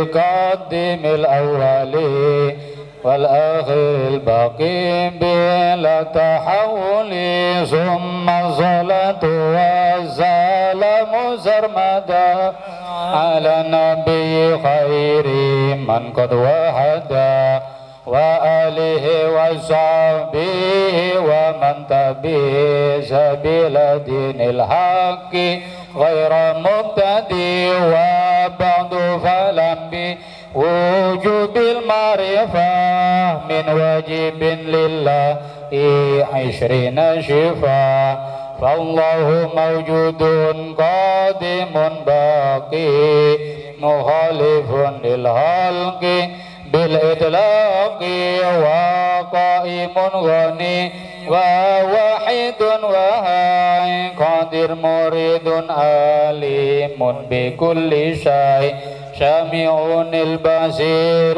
القديم الأول والآخر الباقي بلا تحول ثم الصلاة والسلام سرمدا على النبي خير من قد وحدا وآله وصحبه ومن تبع سبيل دين الحق غير مبتدئ وبعد فلم بوجوب المعرفة من واجب لله 20 شفاء فالله موجود قادم باقي مخالف للخلق بالإطلاق وقائم غني وواحد وهاي قادر مريد عليم بكل شيء سميع البصير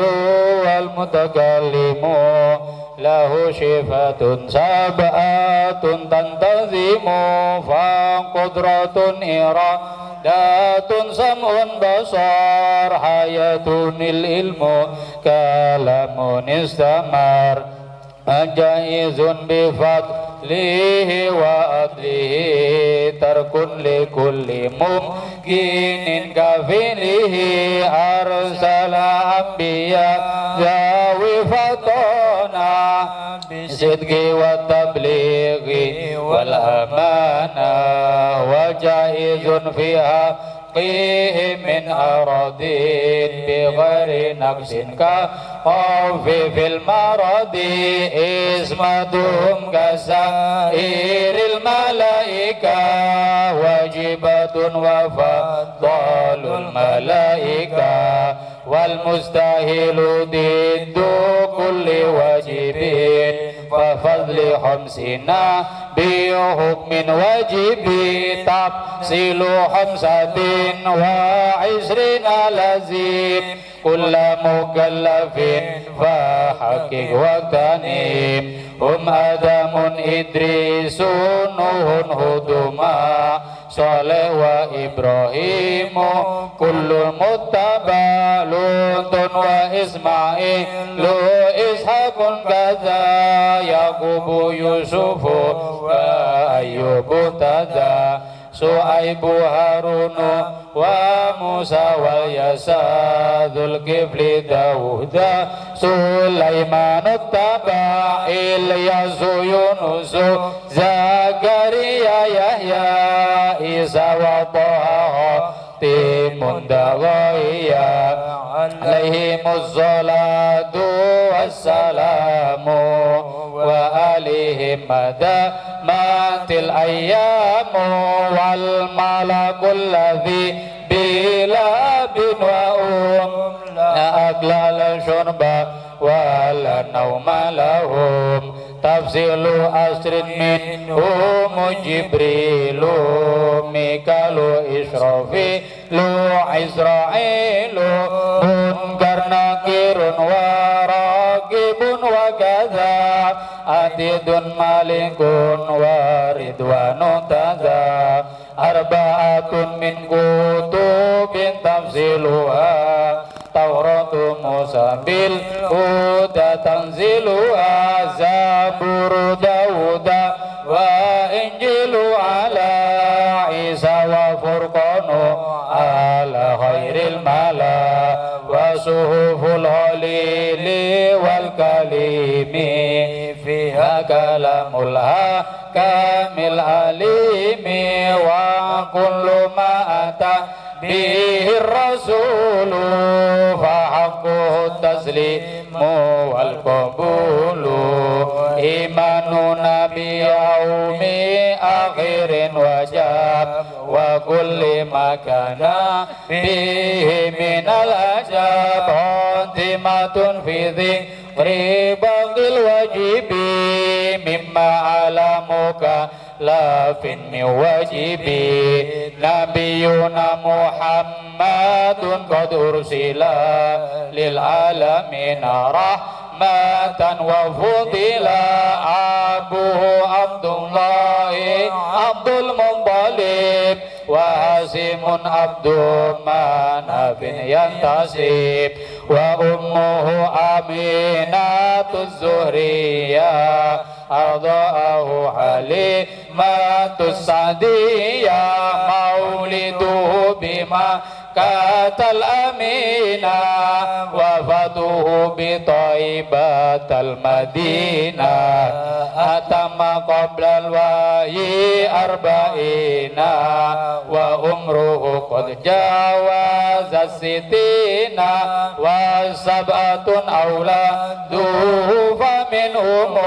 والمتكلم له صفات سبعة تنتظم فقدرة إرادة سمع بصر حياة العلم كلام استمر جائز بفضله وعدله ترك لكل ممكن كفله أرسل أنبياء ذوي فطنا بالصدق والتبليغ والأمانة وجائز فيها قيه من أراض بغير نقص كخوف في المرض اسمتهم كسائر الملائكة واجبة وفضل الملائكة والمستاهل ضد كل واجب ففضل خمسنا بحكم واجب تفصيل 25 لازم كل مكلف فحقق واغتنم هم آدم إدريس نوح هدما صالح وإبراهيم كل متبع لوط وإسماعيل إسحاق كذا يعقوب يوسف وأيوب تذا شعيب هارون وموسى واليسع ذو الكفل داود سليمان اتبع إلياس يونس زكريا يحيى عيسى وطه تيم دغيا عليهم الصلاة والسلام وآلهم مدى مات الأيام والملك الذي بلا بن وأم لا أكل الشرب ولا نوم لهم تفصيل أسر منهم جبريل ميكال إسرافيل عزرائيل منكر نكير وراقب وكذا عتيد مالك ورضوان تذا أربعة من كتب تفصيلها توراة موسى بالهدى تنزيلها زبور داود وإنجيل على عيسى وفرقان على خير الملا وصحف الخليل والكليم فيها كلام الحكام العليم وكل ما أتى به الرسول فحقه التسليم والقبول إيماننا بيوم آخر وجاب وكل ما كان به من العجاب خاتمة في ذكر بعض الواجب مما علمك لا في واجب نبينا محمد قد أرسل للعالمين رحمة وفضلا أبوه عبد الله عبد المطلب wa hasimun abdu manafin yantasib wa ummuhu aminatus zuhriyah arda'ahu halimatus sadiyah mauliduhu bima katal amina wafatuhu bitaibatal madinah atama qablal wahyi arba'ina wa umruhu qad jawaza sitina wa sab'atun awladuhu faminhum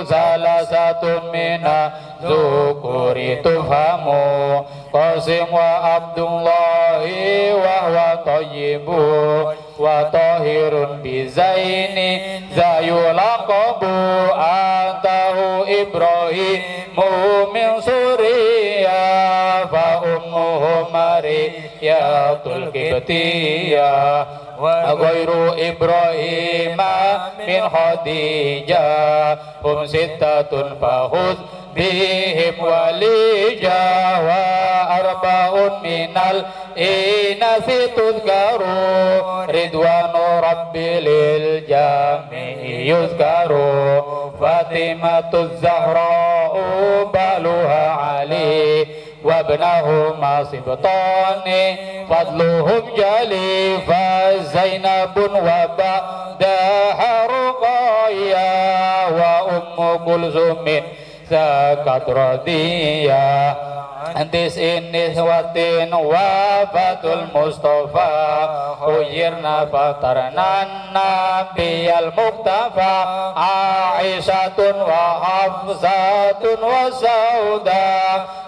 salasatun mina zukuri tufamu Qasim wa Abdullahi wa huwa tayyibun wa tahirun bizaini zayulaqabu atahu Ibrahimu min Suriya fa ummuhu Mariyatul Qibtiyah wa ghairu Ibrahima min Khadijah hum sittatun fahuz bihim walijah wa arba'un minal inasi tudkaru ridwanu rabbi lil jami'i yuzkaru Fatimatu Zahra'u baluha Ali wabnahuma sibtani fadluhum jali fa Zainabun wa ba'daha Ruqayyah wa ummu kulzumin zakat radiyah antis ini watin wafatul Mustafa uyirna fatarnan nabiyal muktafa Aisyatun wa Hafsatun wa Sauda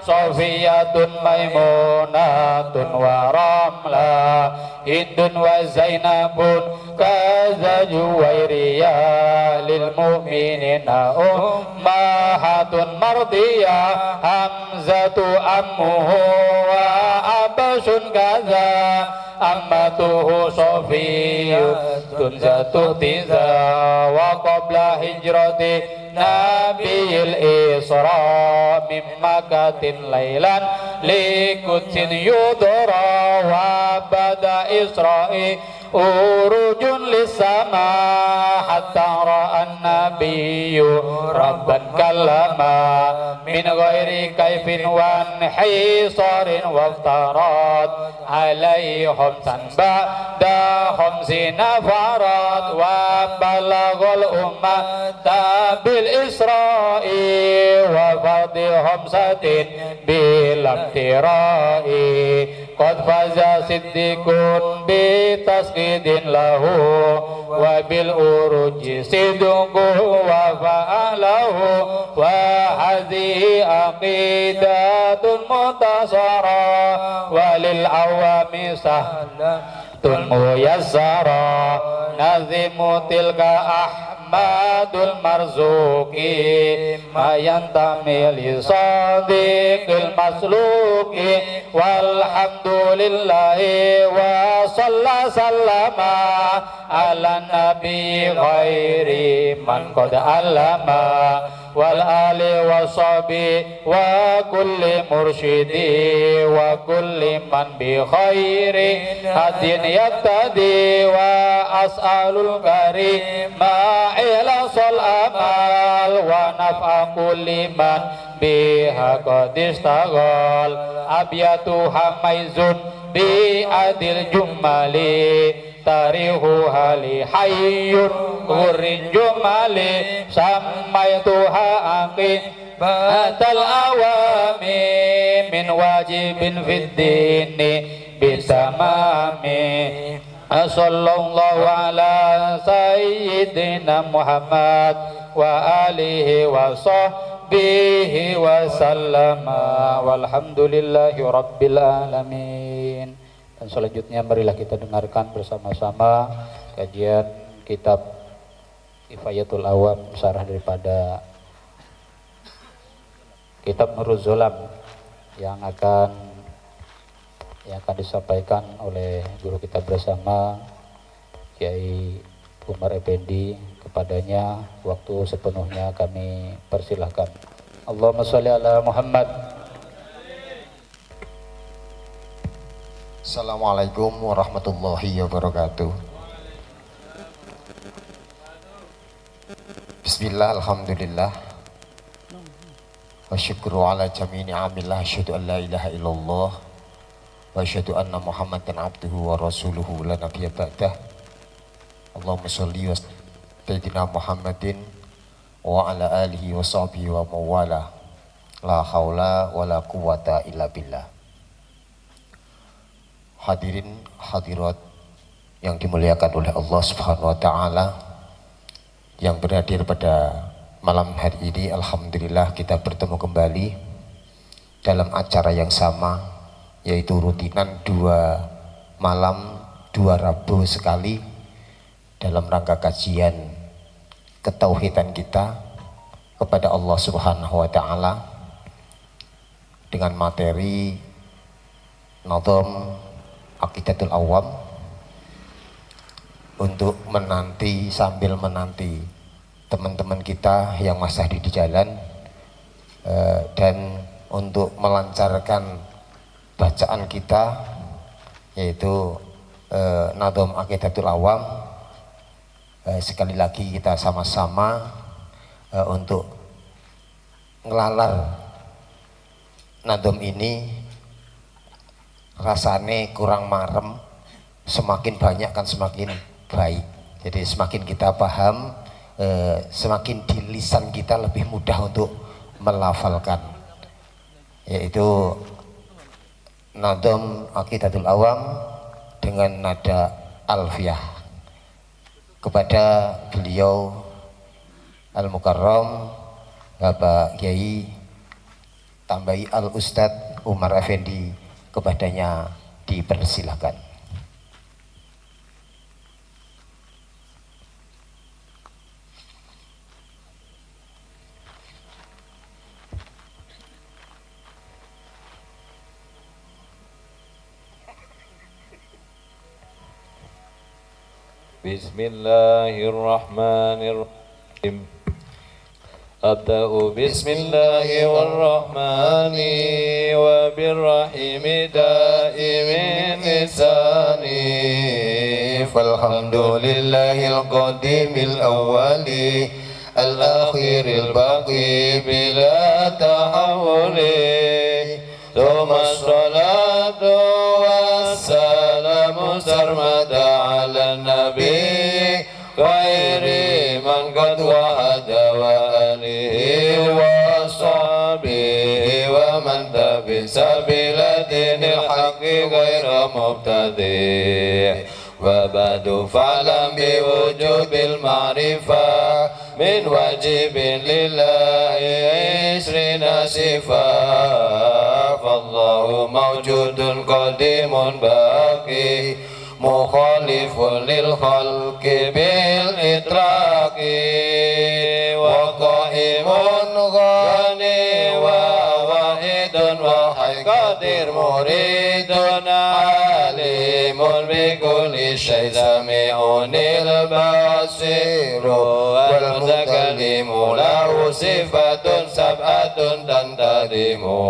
Sofiyatun Maimunatun wa Ramla Hindun wa Zainabun kaza Juwairiyah lil mu'minina ummahatun mardiyah Hamzatu ammuhu wa abasun kaza ammatuhu Sofiyatun zatuh tiza wa qabla hijrati Nabiil Isra min Makatin laylan likutsin yudra wa bada Isra'i urujun lisama hatta ra'an nabiyyu rabban kallama min ghairi kaifin wan hisarin waftarat alaihi khamsan ba'da khamsina farat wa balaghul ummata bil Isra'i wa fardhi khamsatin bilam tirai qad faza siddiqun bi tasqidin lahu wa bil uruji sidquhu wa fa'alahu wa hadhihi aqidatun mutasara walil awami sahlatun muyassara nazimu tilka Ahmadul Marzuki mayantami li sadiqil masluki walhamdulillahi wa sallama ala nabi ghairi man qad alama wal ali wa sahbi wa kulli mursyidi wa kulli man bi khairi hadin yaktadi wa as'alul karim ila sol amal wa naf'a kulli man biha qad istaghal abyatu hamaizun bi adil jumali tarihu hali hayyun gurin jumali samaituha aqibatal awami min wajibin fid dini bisamami sallallahu ala sayyidina Muhammad wa alihi wa sahbihi wa sallama walhamdulillahi rabbil alamin. Dan selanjutnya marilah kita dengarkan bersama-sama kajian kitab Kifayatul Awam, syarah daripada kitab Nurul Zulam yang akan disampaikan oleh guru kita bersama Kiai Umar Effendi. Kepadanya waktu sepenuhnya kami persilahkan. Allahumma sholli ala Muhammad. Assalamualaikum warahmatullahi wabarakatuh. Bismillah, alhamdulillah, wa syukru ala jami'i ni'amillah, asyhadu an la ilaha illallah wa asyhadu anna Muhammadan abduhu wa rasuluhu la nabiyya ba'dah. Allahumma sholli wa sayyidina Muhammadin wa ala alihi wa sahbihi wa mawala. La haula wa la quwata illa billah. Hadirin hadirat yang dimuliakan oleh Allah Subhanahu wa taala, yang berhadir pada malam hari ini, alhamdulillah kita bertemu kembali dalam acara yang sama, yaitu rutinan 2 malam 2 Rabu sekali dalam rangka kajian ketauhidan kita kepada Allah Subhanahu wa taala dengan materi Nadham Aqidatul Awam, untuk menanti, sambil menanti teman-teman kita yang masih di jalan, dan untuk melancarkan bacaan kita, yaitu Nadham Aqidatul Awam. Sekali lagi kita sama-sama untuk ngelalar Nadham ini. Rasane kurang marem, semakin banyak kan semakin baik. Jadi semakin kita paham, semakin di lisan kita lebih mudah untuk melafalkan, yaitu Nadham Aqidatul Awam dengan nada alfiyah. Kepada beliau Al-Mukarram Bapak Kiai Tambahi Al-Ustadz Umar Effendi, kepadanya dipersilakan. Bismillahirrahmanirrahim. Abda'u bismillahirrahmani wa birrahimi daimin lisani. Falhamdulillahil qadimil awwali al-akhiril baqi bila tahawuli. Thumma salatu wassalamu sarmada ala nabi khairi man qad wahada wa alihi wa sahbihi wa man tabisa bila dinil haqqi ghaira mubtadi. Wa ba'du fa'lam bi wujubil ma'rifah min wajibin lillahi isrina sifah. Fallahu mawjudun qadimun baqi mukhalifun lil khalqi bil itraqi. Wa qaimun ghani wa wahidun wa qadir muridun alimun bi kulli shay sami'unil basiru wal mutakallimu lahu sifatun sab'atun tantadimu.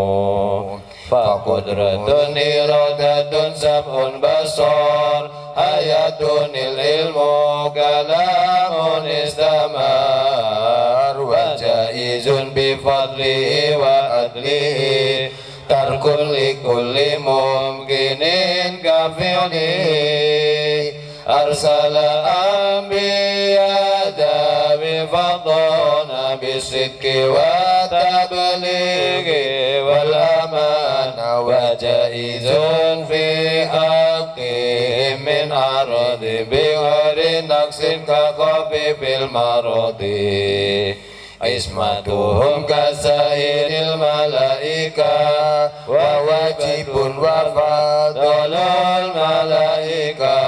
Faqudratun iradatun sab'un basar ayatun ilmu kalamun istamar wa jaizun bifadlihi wa adlihi tarkun likulli mumkinin kafi'lihi. Arsala anbiya dawi fadana bisidki wa tablighi wal amana wa jaizun fi haqqihim min aradi bi ghairi naqsin ka qabibil maradi. Ismatuhum kasairil malaika wa wajibun wa fadlul malaika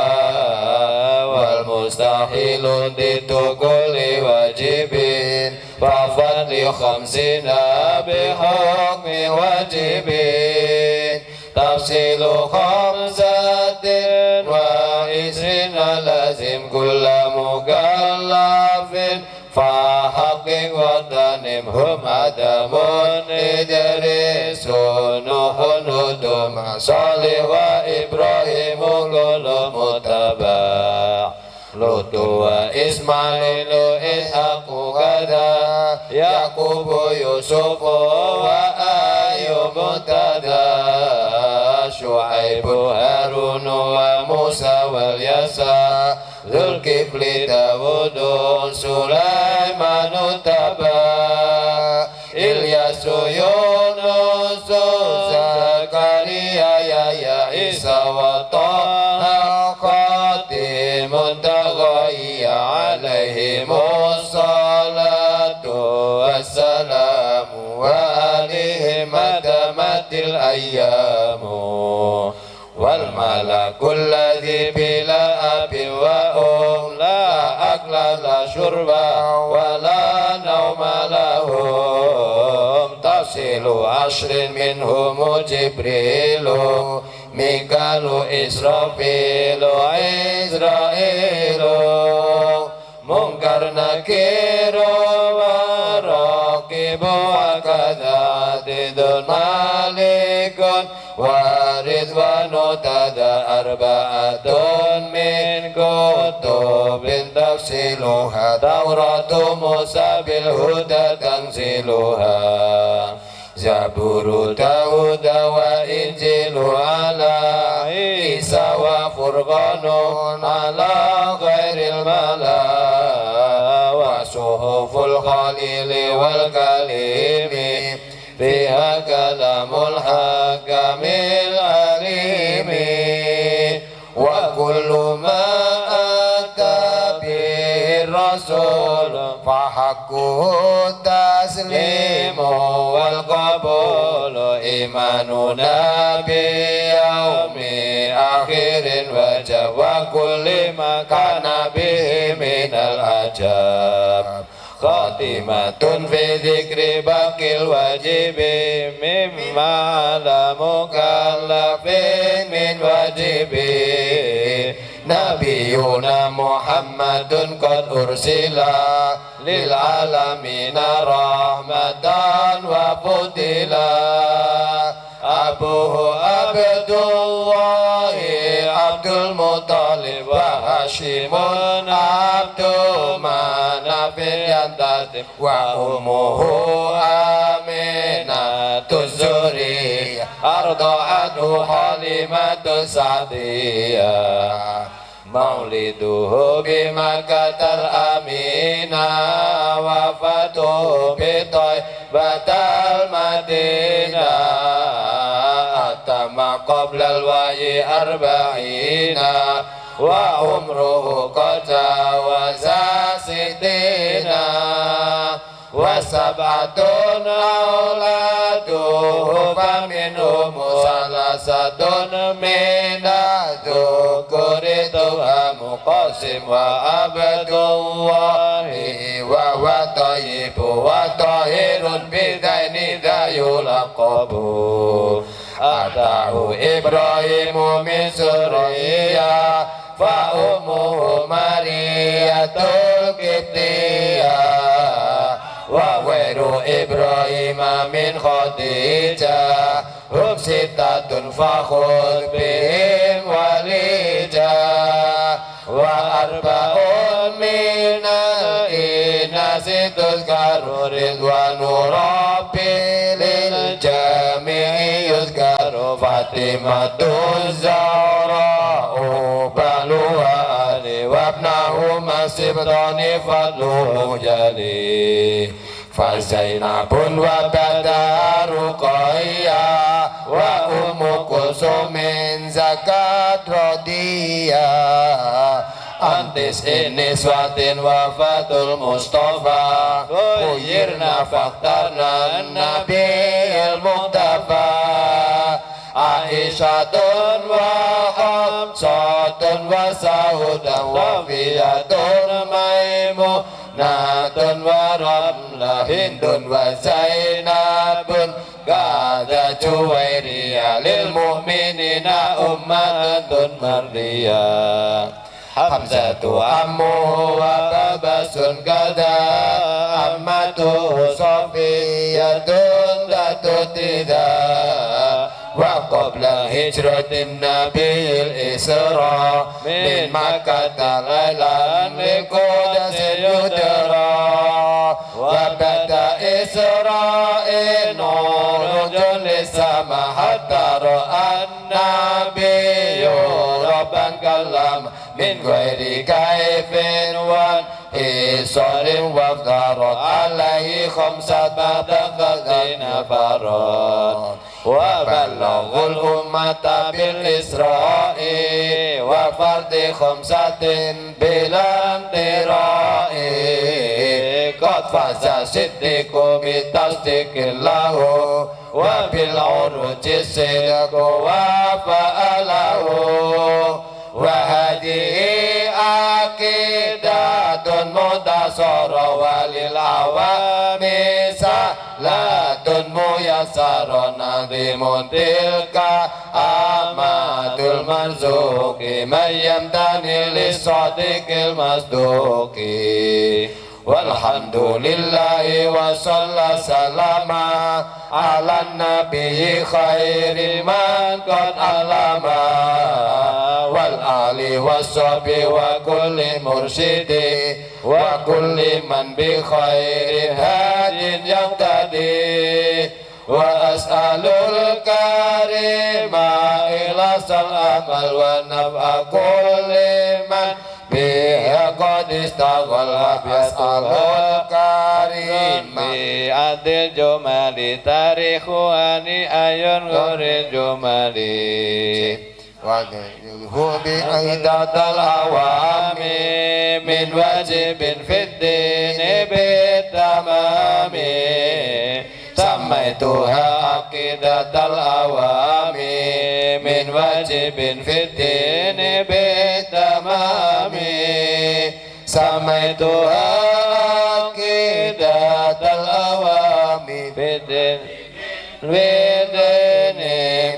wal mustahilun ditukuli wajibin fafadli khamsina bihukmi wajibin. Tafsilu khamsatin wa isrina lazim kulla mukallafin fahaqqiq wa tanimhum adamun idrisun nuhun صالح وإبراهيم كل متبع لوط وإسماعيل إسحاق كذا يعقوب يوسف وأيوب ابتدى شعيب هارون وموسى واليسع ذو الكفل داود سليمان تبع إلياس يونس زكريا يا عيسى وطه خاتم تغي عليهم الصلاة والسلام وعليهم تمت الأيام والملك الذي بلا أب وأم لا أكل لا شرب ولا نوم لهم تصل عشر منهم جبريل ميكال إسرافيل عزرائيل منكر نكير وراقب وكذا عدد مالك ورضوان تدى أربعة من كتب تفصيلها توراة موسى بالهدى تنزيلها زبور داود وإنجيل على عيسى وفرقان على غير الملا وصحف الخليل والكليم فيها كلام الحكم العليم وكل ما أتى به الرسول فحقه التسليم والقبول إيماننا بيوم آخر وجب وكل ما كان به من العجاب خاتمة في ذكر باقي الواجب مما لا مكلف من واجب نبينا محمد قد أرسل للعالمين رحمة وفضلا أبوه عبد الله عبد المطلب وهاشم عبد مناف ينتسب وأمه آمنة الزهرية أرضعته حليمة السعدية مولده بمكة الأمينة وفاته بطيبة المدينة أتم قبل الوحي 40 وعمره قد جاوز 60 وسبعة أولاده فمنهم 3 من الذكور توأم قاسم وعبد الله وهو طيب وطاهر بذين ذا يلقب أتاه إبراهيم من سوريا فأمه مارية القبطية وغير إبراهيم من خديجة هم 6 فخذ بهم وليجا و4 من الإناث تذكر رضوان ربي للجميع يذكر فاطمة الزهراء بنوها وابنهما سبطان فضله جلي فزينب وبدا رقيا وأم كلثوم زكاة رضيا عن 9 نسوة وفاة المصطفى خيرنا فاخترنا النبي المصطفى عائشة وحفصة وسودة وفية ميمونة ورملة هند وزينب كذا جويرية للمؤمنين أمة مرضية حمزة عمه وبابس كذا عمته صفية ذات اتذا وقال قبل هجرة النبي الإسراء من مكة ليلا لقدس يدرى وبدأ إسرائيل نور للسماء حتى رأى النبي ربا كلم من غير كيف وانحصار وافترض عليه 15 نفرا وبلغوا الأمة بالإسراء وفرض 5 بلا امتراء قد فاز صديق بالتصديق له وبالعروج الصدق وفأله وهذه عقيدة منتصرة وللعوام سهلة ميسرة نظيم تلك أمة المرزوق من يمتني للصادق المصدوق والحمد لله وصلى سلام على النبي خير من قد علم والآل والصحب وكل مرشد وكل من بخير هاد يقتدي وأسأل الكريم إلى الأمل ونفع كل من بها قد استغل وأسأل الكريم بأد الجمال تاريخ أني أيون غير الجمال وغيره بعيدة الأوام من واجب في الدين بالتمام سميتها عقيدة الأوام من واجب في الدين بالتمام سميتها عقيدة الأوام في الدين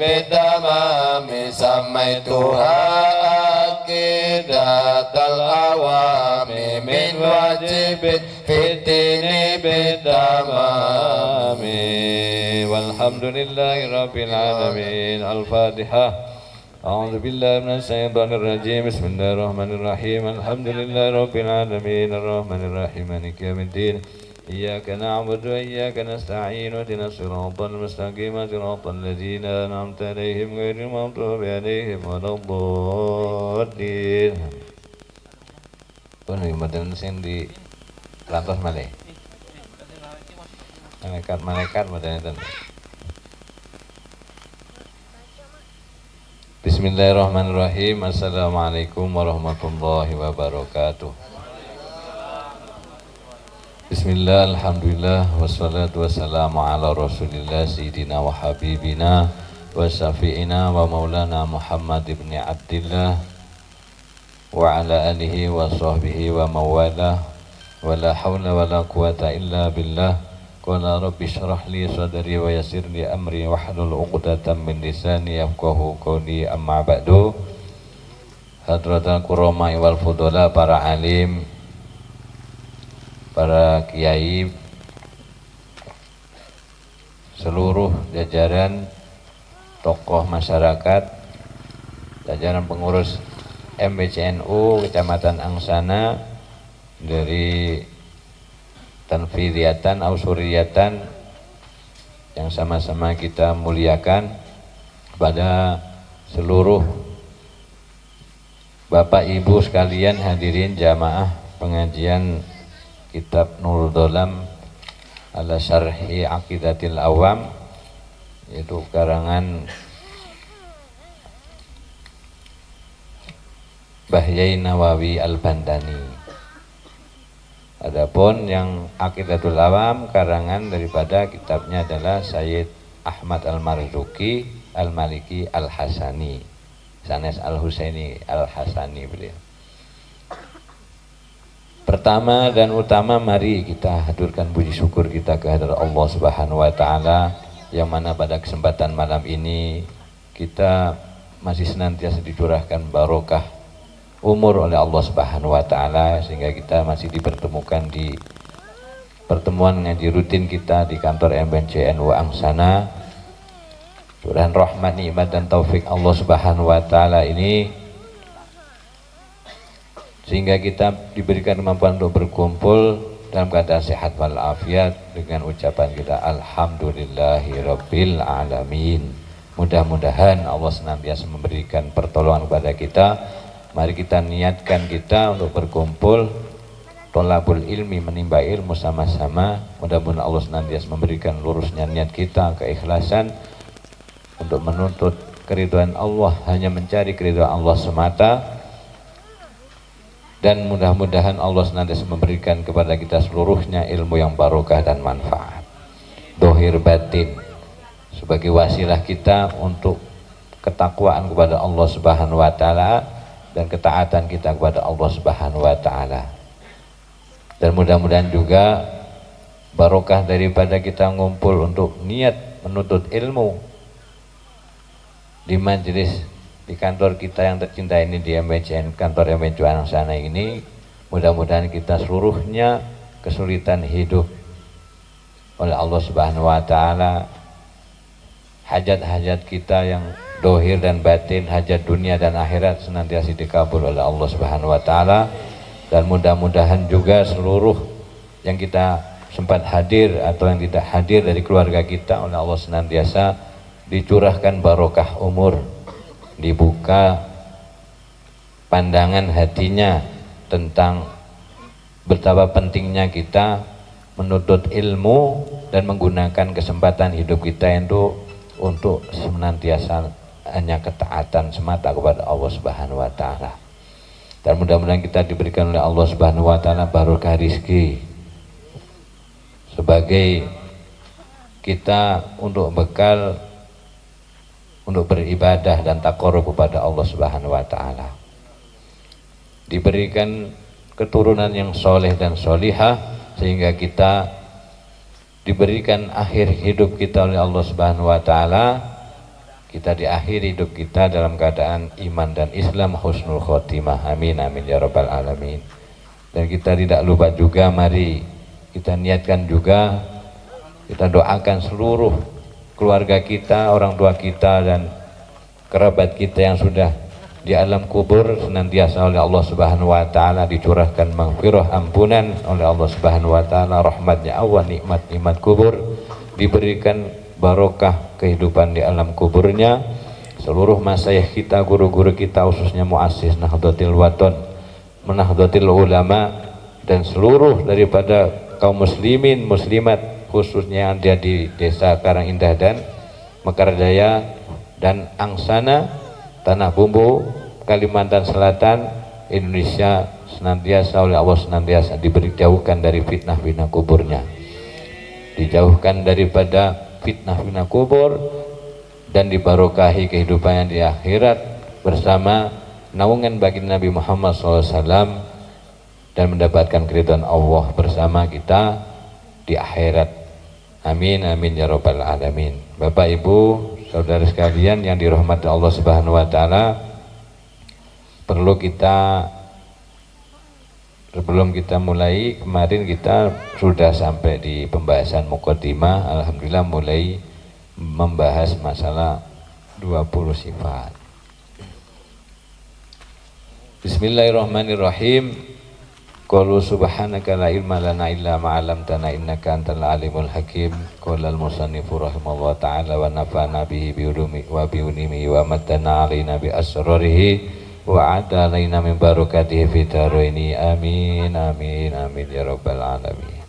بالتمام سميتها عقيدة الأوام من واجب في الدين بالتمام والحمد لله رب العالمين. الفاتحة. أعوذ بالله من الشيطان الرجيم. بسم الله الرحمن الرحيم. الحمد لله رب العالمين الرحمن الرحيم مالك يوم الدين. إياك نعبد وإياك نستعين واهدنا الصراط المستقيم صراط الذين أنعمت عليهم غير المغضوب عليهم ولا الضالين. Pun mboten sing di lantos malih. Malaikat mboten enten. Bismillahirrahmanirrahim. Assalamualaikum warahmatullahi wabarakatuh. Bismillah, alhamdulillah, wassalatu wassalamu ala rasulillah sayyidina wa habibina wa syafi'ina wa maulana Muhammad ibn Abdillah wa ala alihi wa sahbihi wa mawala wa la hawla wa la quwata illa billah. Qala rabbi syrah li sadri wa yassir li amri wahlul 'uqdatam min lisani yafqahu qawli. Amma ba'du. Hadratul kurama wal fudala, para alim, para kiai, seluruh jajaran tokoh masyarakat, jajaran pengurus MBCNU Kecamatan Angsana dari Tanfidiyatan Ausuriyatan yang sama-sama kita muliakan, pada seluruh Bapak Ibu sekalian hadirin jamaah pengajian Kitab Nurul Dolam ala Syarhi Aqidatil Awam, yaitu karangan Bahyai Nawawi Al-Bandani. Adapun yang Aqidatul Awam karangan daripada kitabnya adalah Sayyid Ahmad Al-Marzuki Al-Maliki Al-Hasani, sanes Al-Husaini Al-Hasani beliau. Pertama dan utama, mari kita haturkan puji syukur kita kehadirat Allah Subhanahu wa taala, yang mana pada kesempatan malam ini kita masih senantiasa dicurahkan barokah umur oleh Allah Subhanahu wa taala, sehingga kita masih dipertemukan di pertemuan ngaji rutin kita di kantor MBCNU Angsana. curahan rahmat, nikmat dan taufik Allah Subhanahu wa taala ini, sehingga kita diberikan kemampuan untuk berkumpul dalam keadaan sehat walafiat dengan ucapan kita alhamdulillahirabbil alamin. Mudah-mudahan Allah senantiasa memberikan pertolongan kepada kita. Mari kita niatkan kita untuk berkumpul tholabul ilmi, menimba ilmu sama-sama. Mudah-mudahan Allah senantiasa memberikan lurusnya niat kita, keikhlasan untuk menuntut keridhaan Allah, hanya mencari keridhaan Allah semata. Dan mudah-mudahan Allah senantiasa memberikan kepada kita seluruhnya ilmu yang barokah dan manfaat, dohir batin, sebagai wasilah kita untuk ketakwaan kepada Allah Subhanahu wa taala dan ketaatan kita kepada Allah Subhanahu wa taala. Dan mudah-mudahan juga barokah daripada kita ngumpul untuk niat menuntut ilmu di majelis di kantor kita yang tercinta ini, di MWCN, kantor MWC Angsana ini. Mudah-mudahan kita seluruhnya kesulitan hidup oleh Allah Subhanahu wa taala, hajat-hajat kita yang dohir dan batin, hajat dunia dan akhirat senantiasa dikabul oleh Allah Subhanahu wa taala. Dan mudah-mudahan juga seluruh yang kita sempat hadir atau yang tidak hadir dari keluarga kita oleh Allah senantiasa dicurahkan barokah umur, dibuka pandangan hatinya tentang betapa pentingnya kita menuntut ilmu dan menggunakan kesempatan hidup kita itu untuk senantiasa hanya ketaatan semata kepada Allah Subhanahu wa taala. Dan mudah-mudahan kita diberikan oleh Allah Subhanahu wa taala barokah rizki sebagai kita untuk bekal untuk beribadah dan taqarrub kepada Allah Subhanahu wa taala. Diberikan keturunan yang soleh dan solihah sehingga kita diberikan akhir hidup kita oleh Allah Subhanahu wa taala. Kita di akhir hidup kita dalam keadaan iman dan Islam, husnul khotimah. Amin amin ya rabbal alamin. Dan kita tidak lupa juga, mari kita niatkan juga, kita doakan seluruh keluarga kita, orang tua kita dan kerabat kita yang sudah di alam kubur senantiasa oleh Allah Subhanahu wa taala dicurahkan maghfirah, ampunan oleh Allah Subhanahu wa taala, rahmatnya Allah, nikmat-nikmat kubur, diberikan barokah kehidupan di alam kuburnya. Seluruh masyayikh kita, guru-guru kita, khususnya muassis Nahdlatul Wathon, Nahdlatul Ulama, dan seluruh daripada kaum muslimin muslimat khususnya yang ada di desa Karangindah dan Mekarjaya dan Angsana, Tanah Bumbu, Kalimantan Selatan, Indonesia, senantiasa oleh Allah senantiasa diberi jauhkan dari fitnah-fitnah kuburnya, dijauhkan daripada fitnah-fitnah kubur, dan dibarokahi kehidupannya di akhirat bersama naungan bagi Nabi Muhammad SAW dan mendapatkan keridhaan Allah bersama kita di akhirat. Amin amin ya rabbal alamin. Bapak Ibu saudara sekalian yang dirahmati Allah Subhanahu wa taala, perlu kita, sebelum kita mulai, kemarin kita sudah sampai di pembahasan muqaddimah. Alhamdulillah mulai membahas masalah 20 sifat. Bismillahirrahmanirrahim. Qalu subhanaka la ilma lana illa ma 'allamtana innaka antal alimul hakim. Qala al-musannifu rahimahullah ta'ala wa nafa'na bihi bi ulumi wa bi unimi wa mattana 'alaina bi asrarihi wa 'ada 'alaina min barakatihi fid dharaini. Amin amin amin ya rabbal alamin.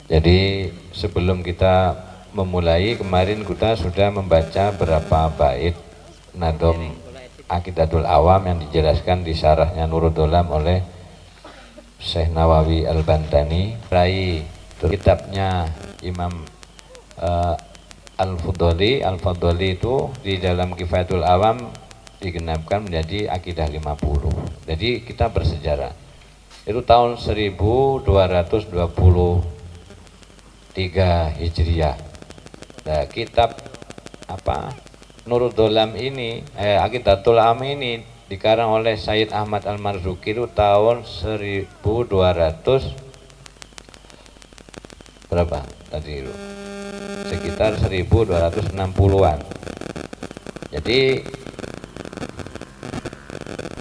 Jadi sebelum kita memulai, kemarin kita sudah membaca berapa bait nadom Aqidatul Awam yang dijelaskan di syarahnya Nurul Dolam oleh Syekh Nawawi Al-Bantani. Rai kitabnya Imam Al-Fudhali itu di dalam Kifayatul Awam digenapkan menjadi Aqidah 50. Jadi kita bersejarah. Itu tahun 1223 Hijriah. Nah, kitab Nurul Dolam ini, Aqidatul Awam ini dikarang oleh Sayyid Ahmad Al-Marzuki itu tahun 1200 berapa tadi itu? Sekitar 1260-an. Jadi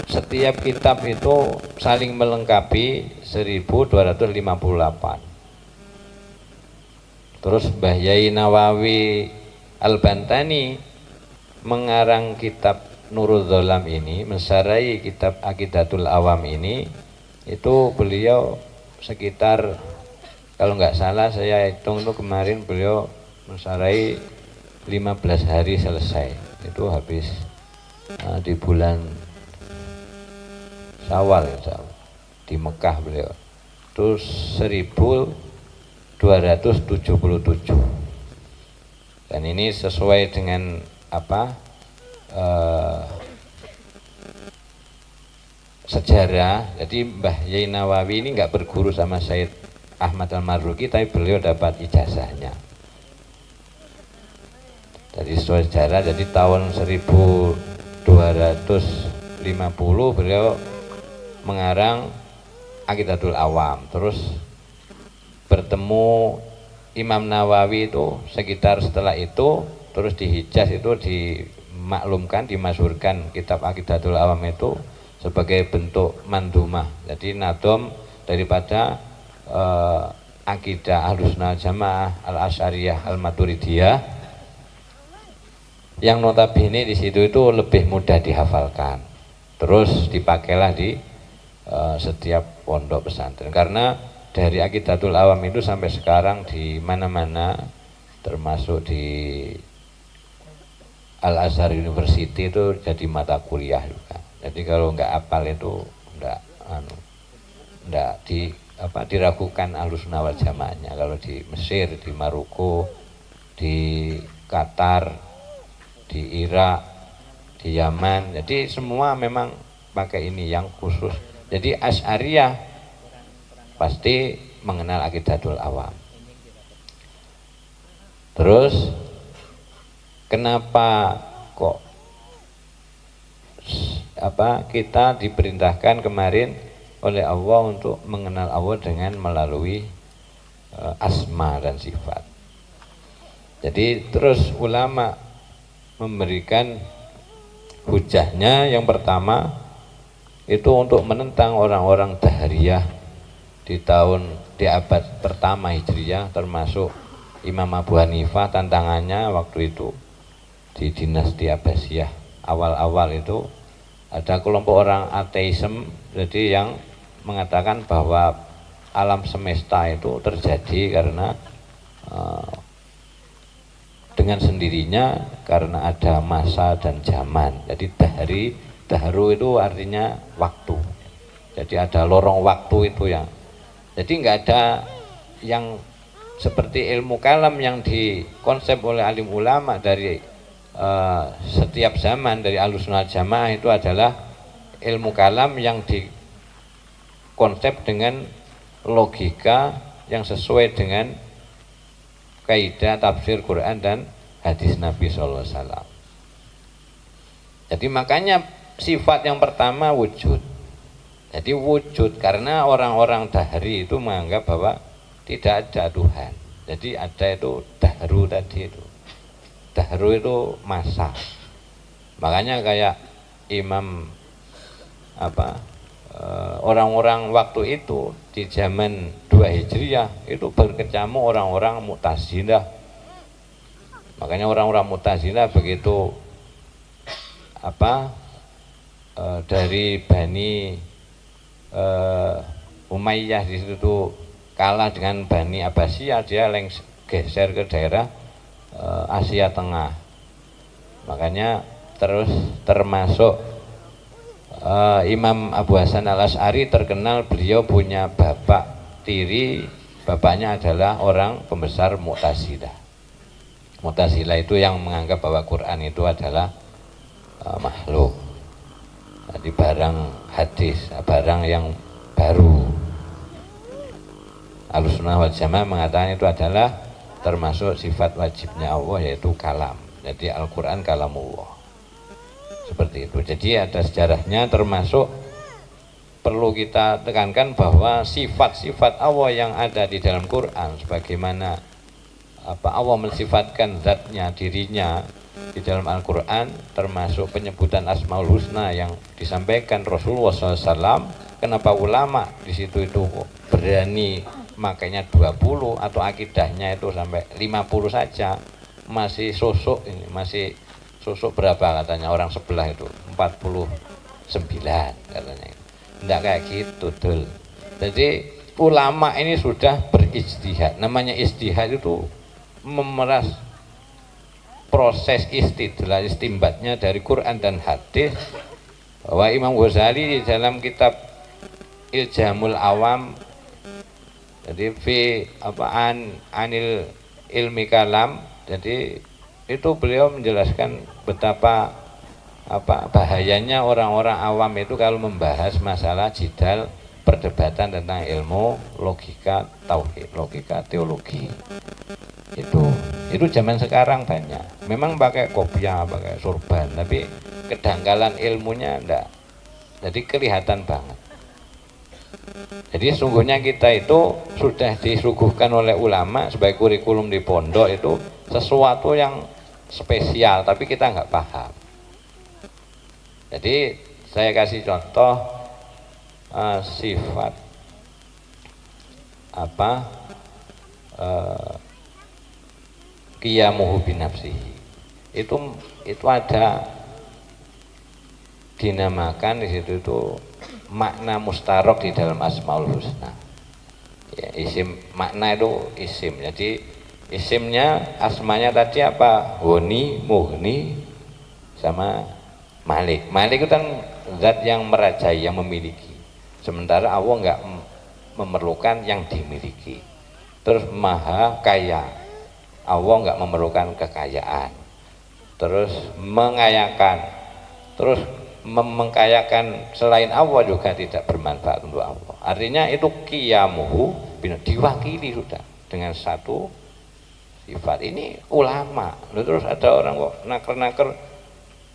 setiap kitab itu saling melengkapi 1258. Terus Mbah Yai Nawawi Al-Bantani mengarang kitab Nurul Dholam ini, mensarai kitab Aqidatul Awam ini, itu beliau sekitar, kalau nggak salah saya hitung itu kemarin beliau mensarai 15 hari selesai. Itu habis di bulan Syawal di Mekah beliau. Itu 1277. Dan ini sesuai dengan apa? Sejarah. Jadi Mbah Yai Nawawi ini nggak berguru sama Sayyid Ahmad Al-Marzuki, tapi beliau dapat ijazahnya. Jadi sesuai sejarah, jadi tahun 1250 beliau mengarang Aqidatul Awam. Terus bertemu Imam Nawawi itu sekitar setelah itu, terus di Hijaz itu dimaklumkan, dimasyhurkan kitab Aqidatul Awam itu sebagai bentuk mandumah. Jadi nadom daripada akidah Ahlussunnah Jamaah, Al-Asy'ariyah, Al-Maturidiyah, yang notabene di situ itu lebih mudah dihafalkan. Terus dipakailah di setiap pondok pesantren, karena dari Aqidatul Awam itu sampai sekarang di mana-mana, termasuk di Al-Azhar University itu jadi mata kuliah juga. Jadi kalau nggak hafal itu nggak diragukan Ahlussunnah wal Jamaahnya. Kalau di Mesir, di Maroko, di Qatar, di Irak, di Yaman, jadi semua memang pakai ini yang khusus. Jadi Asy'ariyah pasti mengenal Aqidatul Awam. Terus kenapa kok kita diperintahkan kemarin oleh Allah untuk mengenal Allah dengan melalui asma dan sifat. Jadi terus ulama memberikan hujahnya. Yang pertama itu untuk menentang orang-orang Dahriyah di abad pertama Hijriyah, termasuk Imam Abu Hanifah. Tantangannya waktu itu di dinasti Abbasiyah awal-awal itu ada kelompok orang ateisme, jadi yang mengatakan bahwa alam semesta itu terjadi karena dengan sendirinya, karena ada masa dan zaman. Jadi dahru itu artinya waktu. Jadi ada lorong waktu itu yang, jadi nggak ada yang seperti ilmu kalam yang dikonsep oleh alim ulama dari setiap zaman, dari Ahlussunnah Jamaah, itu adalah ilmu kalam yang dikonsep dengan logika yang sesuai dengan kaidah tafsir Quran dan hadis Nabi SAW. Jadi makanya sifat yang pertama wujud. Jadi wujud karena orang-orang dahri itu menganggap bahwa tidak ada Tuhan. Jadi ada itu dahru tadi itu. Dahru itu masa. Makanya kayak Imam orang-orang waktu itu di zaman 2 Hijriyah itu berkecamuk orang-orang Mu'tazilah. Makanya orang-orang Mu'tazilah begitu dari Bani Umayyah di situ kalah dengan Bani Abbasiyah, dia geser ke daerah Asia Tengah. Makanya terus termasuk Imam Abu Hasan Al-Asy'ari terkenal, beliau punya bapak tiri, bapaknya adalah orang pembesar Mu'tazilah. Mu'tazilah itu yang menganggap bahwa Quran itu adalah makhluk. Jadi barang hadis, barang yang baru. Ahlussunnah wal Jamaah mengatakan itu adalah termasuk sifat wajibnya Allah, yaitu kalam. Jadi Al-Quran kalamullah. seperti itu. Jadi ada sejarahnya, termasuk perlu kita tekankan bahwa sifat-sifat Allah yang ada di dalam Quran, sebagaimana Allah mensifatkan zatnya, dirinya di dalam Al-Quran, termasuk penyebutan Asmaul Husna yang disampaikan Rasulullah SAW. Kenapa ulama di situ itu berani makanya 20 atau akidahnya itu sampai 50 saja, masih sosok ini, masih sosok berapa katanya orang sebelah itu 49 katanya. Enggak kayak gitu dul. Jadi ulama ini sudah berijtihad. Namanya ijtihad itu memeras proses istidlal, istimbatnya dari Quran dan hadis. Bahwa Imam Ghazali di dalam kitab Iljamul Awam, jadi anil ilmi kalam, jadi itu beliau menjelaskan betapa bahayanya orang-orang awam itu kalau membahas masalah jidal, perdebatan tentang ilmu logika tauhid, logika teologi. Itu zaman sekarang banyak. Memang pakai kopiah, pakai sorban, tapi kedangkalan ilmunya enggak. Jadi kelihatan banget. Jadi sungguhnya kita itu sudah disuguhkan oleh ulama sebagai kurikulum di pondok itu sesuatu yang spesial, tapi kita nggak paham. Jadi saya kasih contoh sifat qiyamuhu binafsihi. Itu ada dinamakan di situ itu makna mustarok di dalam Asmaul Husna. Ya, isim makna itu isim. Jadi isimnya, asmanya tadi apa? Honi, Mughni, sama Malik. Malik itu kan zat yang merajai, yang memiliki. Sementara Allah enggak memerlukan yang dimiliki. Terus Maha Kaya. Allah enggak memerlukan kekayaan. Terus mengayakan. Terus mengkayakan selain Allah juga tidak bermanfaat untuk Allah. Artinya itu qiyamuhu diwakili sudah dengan satu sifat. Ini ulama. Terus ada orang kok naker-naker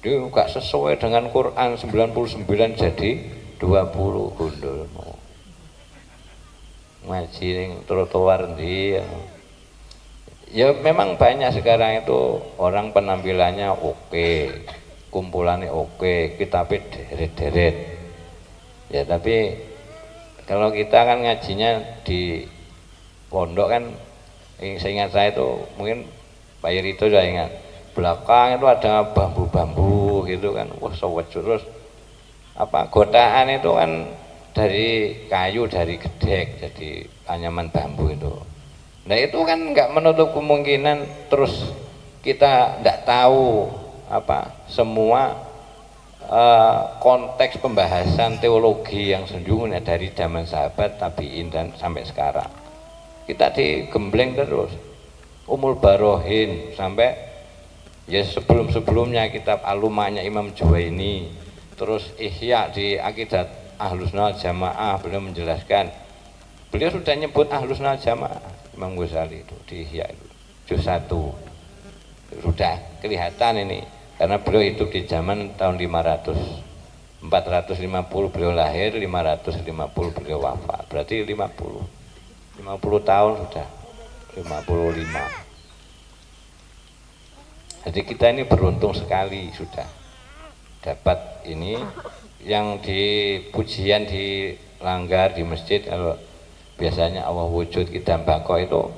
dia gak sesuai dengan Quran 99 jadi 20 gundul. Ngaji ning trotoar ndi. Ya memang banyak sekarang itu orang penampilannya oke, kumpulannya oke, kitabnya deret-deret. Ya tapi kalau kita kan ngajinya di pondok kan, seingat saya itu mungkin Pak Yeri itu sudah ingat, belakang itu ada bambu-bambu gitu kan, wah sewet. Terus godaan itu kan dari kayu, dari gedek, jadi anyaman bambu itu. Nah itu kan nggak menutup kemungkinan terus kita nggak tahu semua konteks pembahasan teologi yang sejujurnya dari zaman sahabat, tabiin dan sampai sekarang. Kita digembleng terus. Umul Barohin sampai ya sebelum-sebelumnya kitab Alumanya Imam Juwaini, terus Ihya di Aqidat Ahlus Sunnah Jamaah beliau menjelaskan. Beliau sudah nyebut Ahlus Sunnah Jamaah Imam Ghazali itu di Ihya itu juz 1. Sudah kelihatan ini karena beliau hidup di zaman tahun 450 beliau lahir, 550 beliau wafat, berarti 50 tahun sudah, 55. Jadi kita ini beruntung sekali sudah dapat ini. Yang di pujian di langgar di masjid, kalau biasanya Allah wujud kidam bako itu,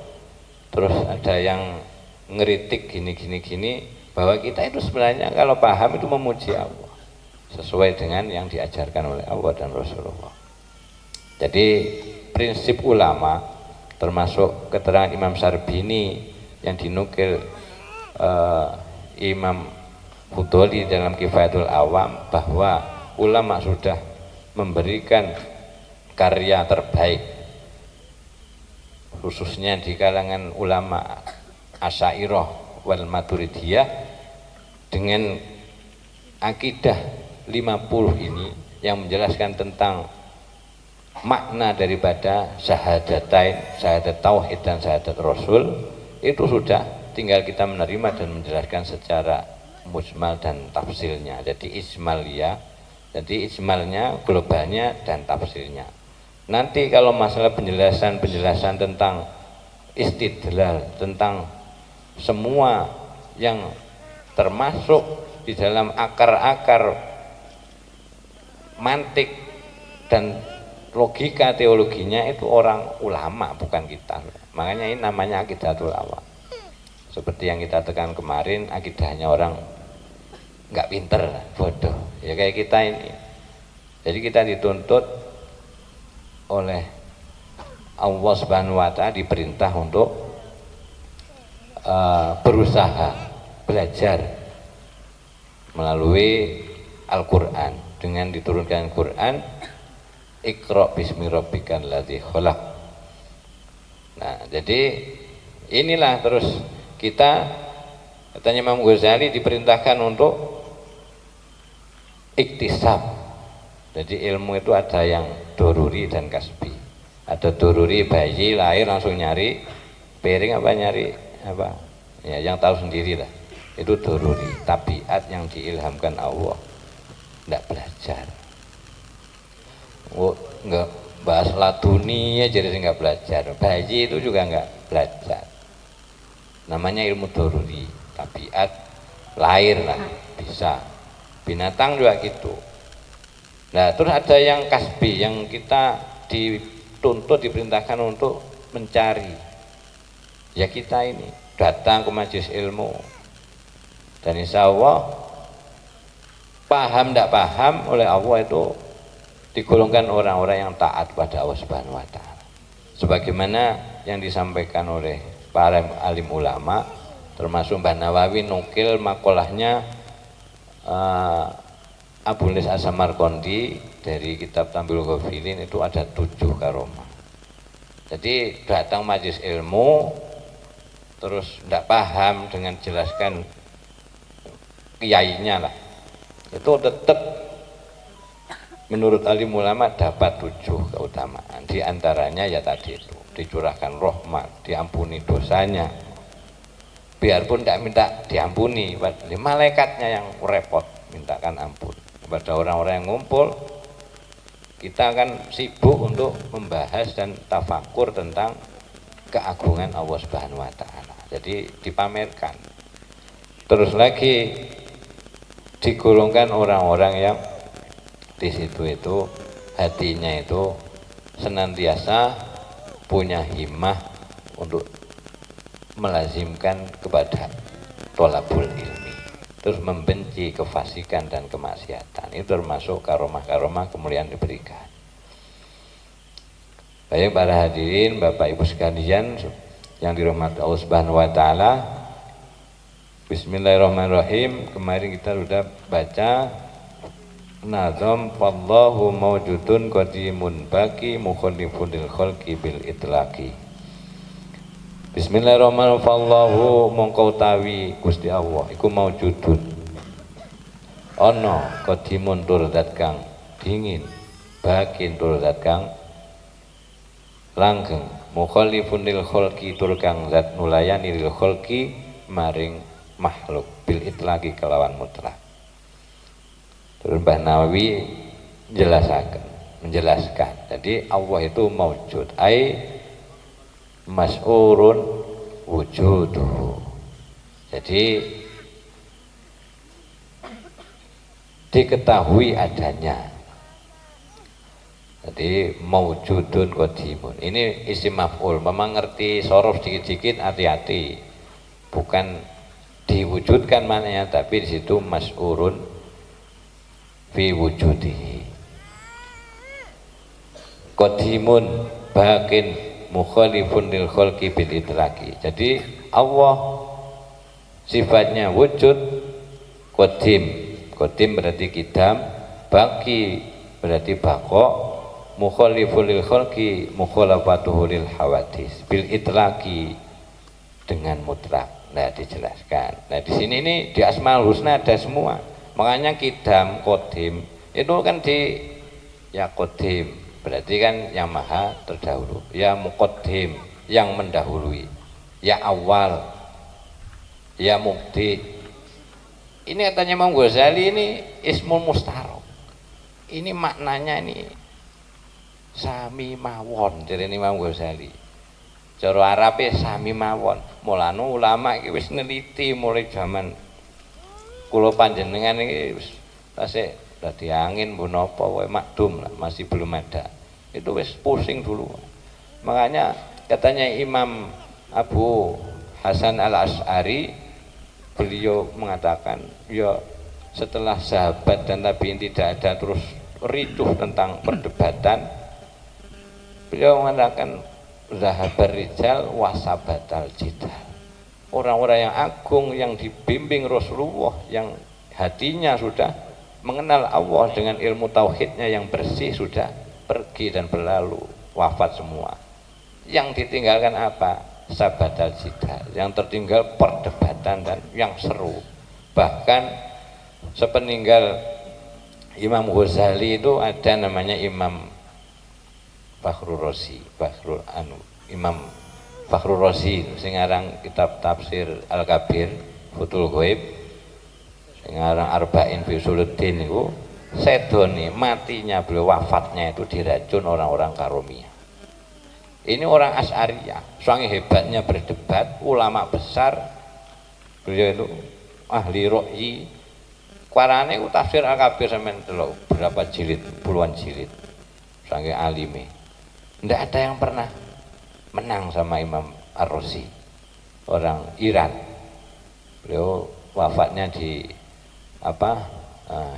terus ada yang ngeritik gini bahwa kita itu sebenarnya kalau paham itu memuji Allah sesuai dengan yang diajarkan oleh Allah dan Rasulullah. Jadi prinsip ulama termasuk keterangan Imam Syarbini yang dinukil Imam Fudoli dalam Kifayatul Awam, bahwa ulama sudah memberikan karya terbaik khususnya di kalangan ulama Asy'ariyah wal Maturidiyah dengan akidah 50 ini yang menjelaskan tentang makna daripada syahadatain, syahadat tauhid dan syahadat rasul. Itu sudah tinggal kita menerima dan menjelaskan secara musmal dan tafsilnya. Jadi ismaliyah, jadi ismalnya, globalnya dan tafsilnya. Nanti kalau masalah penjelasan tentang istidlal, tentang semua yang termasuk di dalam akar-akar mantik dan logika teologinya itu orang ulama, bukan kita. Makanya ini namanya akidatul awam. Seperti yang kita tekan kemarin, akidahnya orang nggak pinter, bodoh. Ya kayak kita ini. Jadi kita dituntut oleh Allah Subhanahu wa Ta'ala, diperintah untuk berusaha belajar melalui Al-Quran. Dengan diturunkan Al-Quran, Iqra bismi rabbikal ladzi khalaq. Nah, jadi inilah terus kita, katanya Imam Ghazali, diperintahkan untuk iktisab. Jadi ilmu itu ada yang doruri dan kasbi. Ada doruri, bayi lahir langsung nyari piring apa, nyari apa ya, yang tahu sendiri lah, itu doruri, tabiat yang diilhamkan Allah, tidak belajar. Enggak bahas laduni aja jadi nggak belajar. Bayi itu juga nggak belajar, namanya ilmu doruri, tabiat lahir lah bisa. Binatang juga gitu. Nah terus ada yang kasbi, yang kita dituntut, diperintahkan untuk mencari. Ya kita ini datang ke majelis ilmu, dan insya Allah paham tidak paham oleh Allah itu digolongkan orang-orang yang taat pada Allah Subhanahu wa Ta'ala. Sebagaimana yang disampaikan oleh para alim ulama, termasuk Mbah Nawawi nukil makolahnya Abu Lis As-Samarqandi dari kitab Tambil Ghafilin, itu ada 7 karomah. Jadi datang majelis ilmu terus tidak paham, dengan jelaskan kiainya lah, itu tetap menurut alim ulama dapat 7 keutamaan. Di antaranya ya tadi itu, dicurahkan rahmat, diampuni dosanya, biarpun tidak minta diampuni, malaikatnya yang repot mintakan ampun. Kepada orang-orang yang ngumpul, kita akan sibuk untuk membahas dan tafakur tentang keagungan Allah Subhanahu wa Ta'ala. Jadi dipamerkan. Terus lagi digolongkan orang-orang yang di situ itu hatinya itu senantiasa punya himmah untuk melazimkan kepada tholabul ilmi, terus membenci kefasikan dan kemaksiatan. Itu termasuk karomah-karomah kemuliaan diberikan. Baik para hadirin, Bapak Ibu sekalian yang dirahmati Allah Subhanahu wa Ta'ala, bismillahirrahmanirrahim. Kemarin kita sudah baca nazam fallahu mawjudun qadimun baki mukhalifun lil khalqi bil itlaqi. Bismillahirrahmanirrahim. Fallahu mongko utawi Gusti Allah iku mawjudun ana, qadimun tur zat kang dingin, bakin tur zat kang langgeng, mukhalifun lil khalqi tur kang zat nulayani lil khalqi maring makhluk bil itlaqi kelawan mutlak. Terus Mbah Nawawi menjelaskan. Jadi Allah itu maujud, ai mas'urun wujuduhu. Jadi diketahui adanya. Jadi maujudun qadimun. Ini isim maf'ul. Memang ngerti sorof dikit-dikit, hati-hati. Bukan diwujudkan maknanya, tapi di situ mas'urun fi wujudihi, qadimun bakin mukhalifun lil khalqi bil itlaqi. Jadi Allah sifatnya wujud, qadim berarti kidam, baki berarti bako, mukhalifun lil khalqi mukhalafatuhu lil hawadis bil itlaqi, dengan mutlak. Nah dijelaskan. Nah di sini ini di Asmaul Husna ada semua. Makanya kidam, kodim itu kan di ya kodim berarti kan yang maha terdahulu, ya muqaddim yang mendahului, ya awal, ya mubdi Ini katanya Imam Ghazali ini ismul mustarok. Ini maknanya ini sami mawon dari Imam Ghazali. Cara Arabe sami mawon. Mulane ulama iki wis neliti mulai zaman kula panjenengan iki wis tasik dadi angin mbon apa wae makdum lah, masih belum ada. Itu wis pusing dulu. Makanya katanya Imam Abu Hasan Al-Asy'ari, beliau mengatakan ya setelah sahabat dan tabi'in tidak ada terus ricuh tentang perdebatan, beliau mengatakan zahabar rijal wasabatal jidal. Orang-orang yang agung yang dibimbing Rasulullah, yang hatinya sudah mengenal Allah dengan ilmu tauhidnya yang bersih, sudah pergi dan berlalu, wafat semua. Yang ditinggalkan apa? Sabatal jidal. Yang tertinggal perdebatan dan yang seru. Bahkan sepeninggal Imam Ghazali itu ada namanya Imam Fakhrur Razi, Imam Fakhrur Razi sing aran kitab tafsir Al-Kabir Futhul Ghaib, sing aran Arba'in fi Usuluddin niku sedone matinya beliau, wafatnya itu diracun orang-orang Karomiyah. Ini orang Asy'ariyah, sangat hebatnya berdebat, ulama besar. Beliau itu ahli ra'yi. Qarane ku tafsir Al-Kabir sampean delok berapa jilid, puluhan jilid. Sangat alime. Tidak ada yang pernah menang sama Imam Ar-Razi, orang Iran. Beliau wafatnya di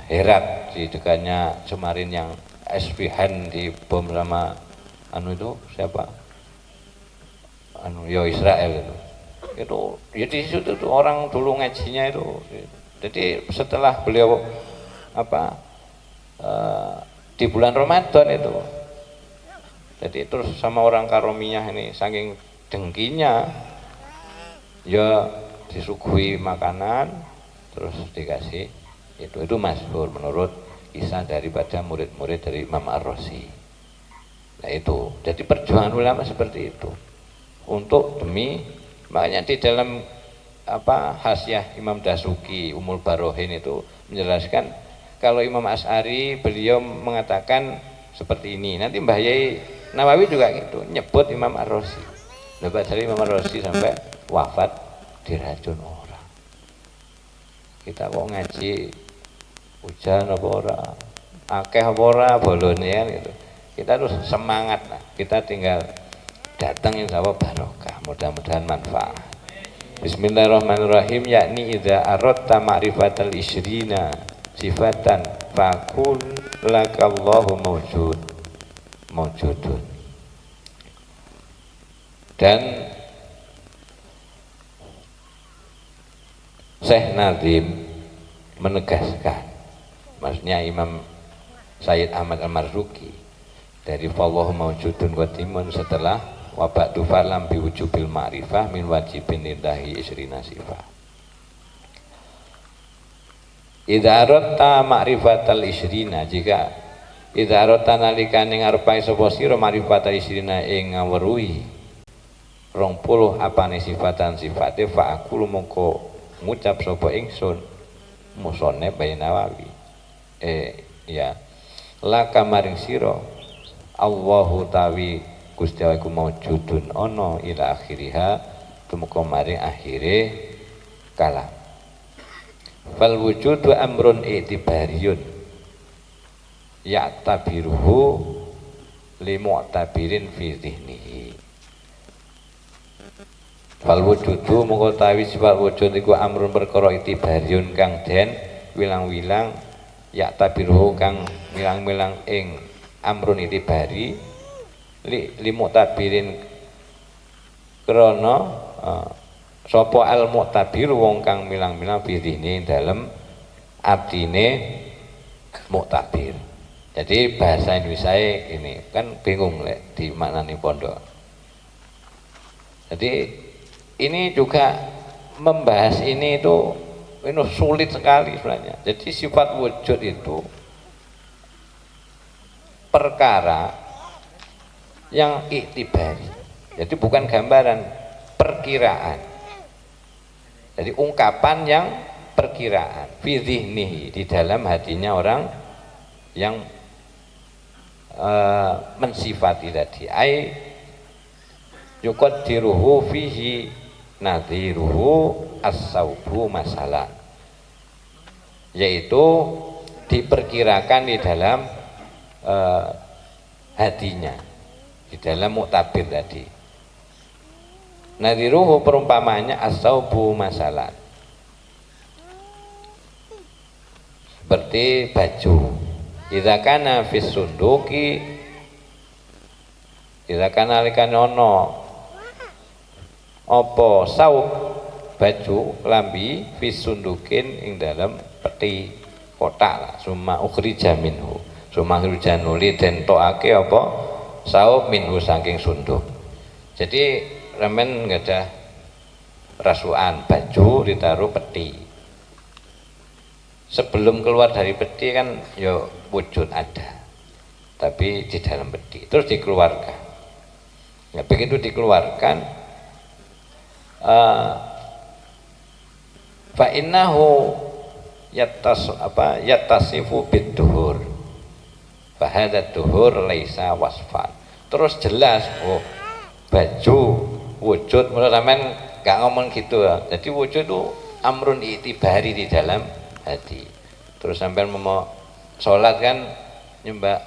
Herat, di dekatnya Sumarin yang Isfahan dibom sama itu siapa? Israel itu jadi situ tuh orang dulu ngajinya itu. Jadi setelah beliau di bulan Ramadan itu, jadi terus sama orang Karomiyah ini saking dengkinya ya disuguhi makanan terus dikasih itu masyhur menurut kisah daripada murid-murid dari Imam Ar-Razi. Nah itu jadi perjuangan ulama seperti itu untuk demi, makanya di dalam Hasyiah Imam Dasuki Umul Barohin itu menjelaskan kalau Imam Asy'ari beliau mengatakan seperti ini. Nanti Mbah Yai Nawawi juga gitu nyebut Imam Ar-Razi. Lepas dari Imam Ar-Razi sampai wafat diracun orang. Kita kok ngaji hujan apa ora, akeh apa ora bolone kan gitu. Kita harus semangat lah. Kita tinggal datang insya Allah barokah, mudah-mudahan manfaat. Bismillahirrahmanirrahim. Yakni idza aradta ma'rifatal isyrina sifatan fakul lakallahu mawjudun. Dan Syekh Nazim menegaskan, maksudnya Imam Sayyid Ahmad Al-Marzuki dari fallahu mawjudun qadimun setelah wabak tufalam biwujubil ma'rifah min wajibin lillahi isrina sifah. Idza aratta ma'rifatal isrina, jika idza aratta nalikane ngarepai sapa sira ma'rifatal isrina ing ngweruhi 20 apane sifatan sifate fa aku mongko ngucap sapa ingsun musone Bayi Nawawi ya laka maring sira Allahu tawi Gusti Allah iku maujudun ana ila akhiriha tumeka maring akhire kalam. Fal wujudu amrun i'tibariyun ya'tabiruhu li mu'tabirin fi dhihnihi. Fal wujudu mongko tawi sifat wujud iku amrun perkara i'tibariyun kang den wilang-wilang ya'tabiruhu kang wilang-wilang ing amrun i'tibari li mu'tabirin krana sapa al mu'tabir wong kang milang-milang bidine dalem artine mu'tabir. Jadi bahasa Indonesia ini kan bingung lek di maknane pondok. Jadi ini juga membahas ini itu sulit sekali sebenarnya. Jadi sifat wujud itu perkara yang iktibari, jadi bukan gambaran, perkiraan. Jadi ungkapan yang perkiraan fi dhihnihi, di dalam hatinya orang yang mensifati tadi, ai yuqaddiruhu fihi nadhiruhu as-saubu masalah, yaitu diperkirakan di dalam hatinya, di dalam muktabir tadi. Nadhiruhu perumpamanya as-saubu masalah, seperti baju. Idza kana fis sunduki, idza kana likanono apa saub baju lambi fis sundukin ing dalam peti kotak lah, summa ukhrija minhu, summa ukhrija den tokake apa saub minhu saking sunduk. Jadi remen nggak ada rasukan, baju ditaruh peti. Sebelum keluar dari peti kan yo wujud ada, tapi di dalam peti terus dikeluarkan. Ya, begitu dikeluarkan fa innahu yattasifu bid-duhur, fa hadza duhur laisa wasfan. Terus jelas, oh baju wujud, menurut sampean gak ngomong gitu ya. Jadi wujud itu amrun itibari di dalam hati. Terus sampean mau sholat kan nyembah,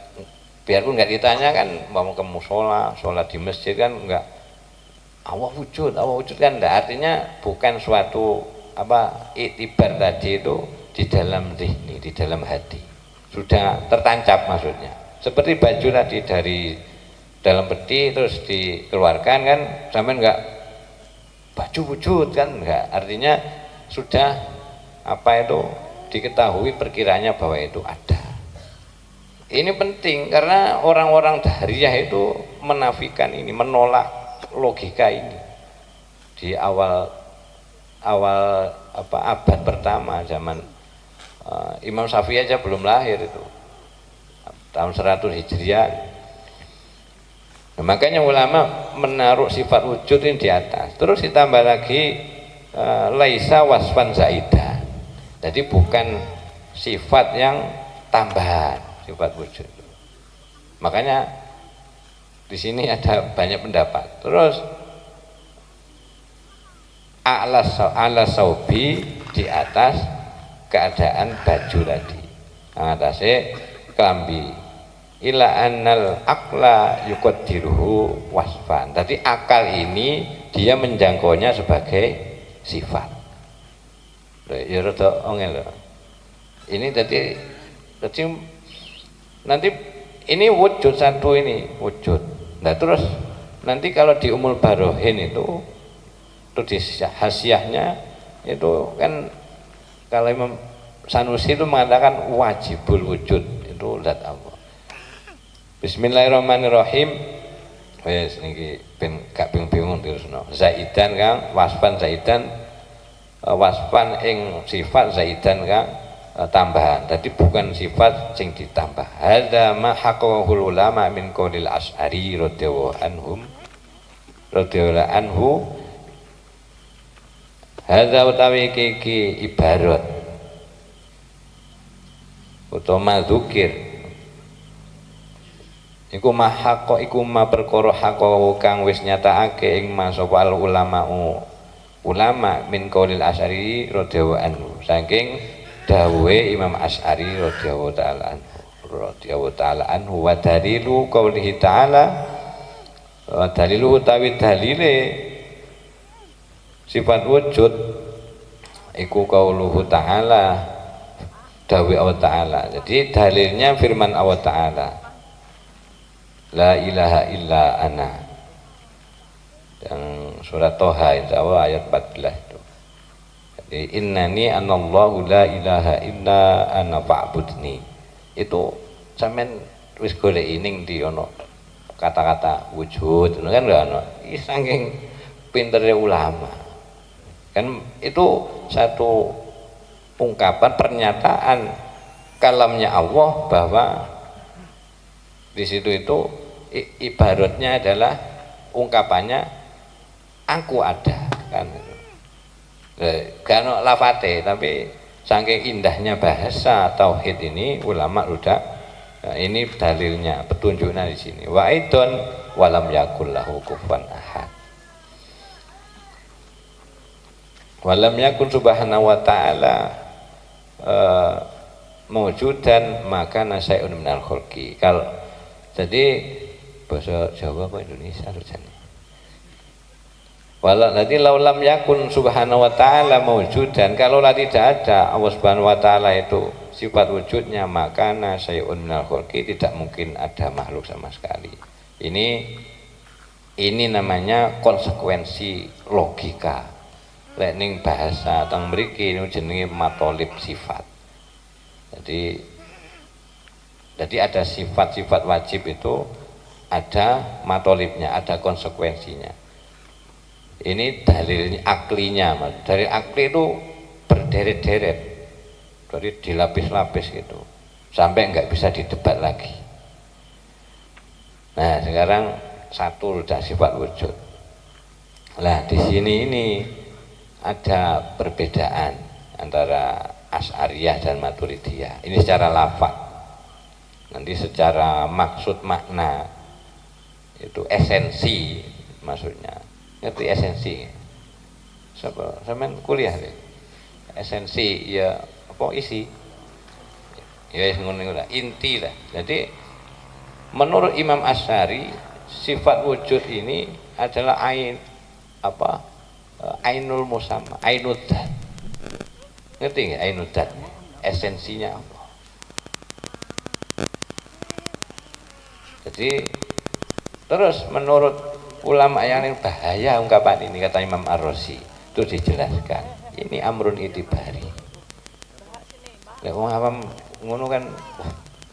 biarpun nggak ditanya kan, mau ke musola, sholat di masjid kan nggak Allah wujud kan, enggak, artinya bukan suatu apa itibar tadi itu di dalam zihni, di dalam hati sudah tertancap maksudnya. Seperti baju tadi dari dalam peti terus dikeluarkan kan, sampean nggak baju wujud kan, enggak, artinya sudah apa itu diketahui perkiranya bahwa itu ada. Ini penting karena orang-orang Dahriyah itu menafikan ini, menolak logika ini di awal apa abad pertama zaman Imam Syafi'i aja belum lahir itu tahun 100 Hijriah. Nah, makanya ulama menaruh sifat wujud ini di atas, terus ditambah lagi laisa wasfan zaidah. Jadi bukan sifat yang tambahan, sifat wujud. Makanya di sini ada banyak pendapat. Terus ala saubi, di atas keadaan baju tadi, atasnya kelambi. Ila annal aqla yuqaddiruhu wasfan. Tadi akal ini dia menjangkaunya sebagai sifat. Ya rada ongel. Ini tadi nanti ini wujud satu, ini wujud. Nah terus nanti kalau di Umul Barohin itu di hasiahnya itu kan, kalau Imam Sanusi itu mengatakan wajibul wujud itu zat Allah. Bismillahirrahmanirrahim. Wes niki ben gak bingung terusno. Zaidan kang wasfan zaidan, wasfan ing sifat zaidan kang tambahan. Tadi bukan sifat sing ditambah. Hadza ma haqqul ulama min qaulil Asy'ari radhiyallahu anhu. Hadza utawi iki ibarat utawa dzikir iku mahaqqa, iku ma perkara haqqo kang wis nyatakake ing masapa ulama min qaulil Asy'ari radhiyallahu anhu, saking dawuhe Imam Asy'ari radhiyallahu ta'ala anhu. Wa dalilu qaulihi ta'ala, wa dalilu utawi dalile sifat wujud iku qauluhu ta'ala, dawuh Allah Ta'ala. Jadi dalilnya firman Allah Ta'ala, la ilaha illa ana, yang surat Toha insyaallah ayat 14 itu. Jadi innani anallahu la ilaha illa ana fa'budni. Itu sampean wis golek ining di ono kata-kata wujud kan, lho ono. Iki saking pintere ulama. Kan itu satu ungkapan pernyataan kalamnya Allah bahwa di situ itu ibaratnya adalah ungkapannya aku ada kan, kan lafate tapi saking indahnya bahasa tauhid ini ulama udah ini dalilnya, petunjuknya di sini. Wa aidon walam yakul lahu kufuwan ahad. Walam yakun subhanahu wa ta'ala mewujudan maka nasyai'un minal khulqi. Kalau jadi bahasa Jawa apa Indonesia rujane. Walau nanti laulam yakun subhanahu wa ta'ala mewujudan, kalau tidak ada Allah subhanahu wa ta'ala itu sifat wujudnya, maka nasyai'un minal khulqi, tidak mungkin ada makhluk sama sekali. Ini namanya konsekuensi logika. Lek ning bahasa teng mriki niku jenenge matolib sifat. Jadi ada sifat-sifat wajib itu ada matolibnya, ada konsekuensinya. Ini dalil aklinya, Mas. Dari akli itu berderet-deret, dari dilapis-lapis gitu, sampai nggak bisa didebat lagi. Nah sekarang satu udah sifat wujud. Nah di sini ini ada perbedaan antara Asy'ariyah dan Maturidiyah. Ini secara lafaz. Nanti secara maksud makna itu esensi maksudnya. Ngerti esensi? Sampean kuliah deh. Esensi ya apa isi? Ya ngono lah, inti lah. Jadi menurut Imam Asy'ari sifat wujud ini adalah ainul musamma, ainud dzat. Ngerti nggak ainud dzat? Esensinya apa? Jadi terus menurut ulama yang bahaya ungkapan ini, kata Imam Ar-Razi itu dijelaskan ini amrun itibari. Lek wong awam ngono kan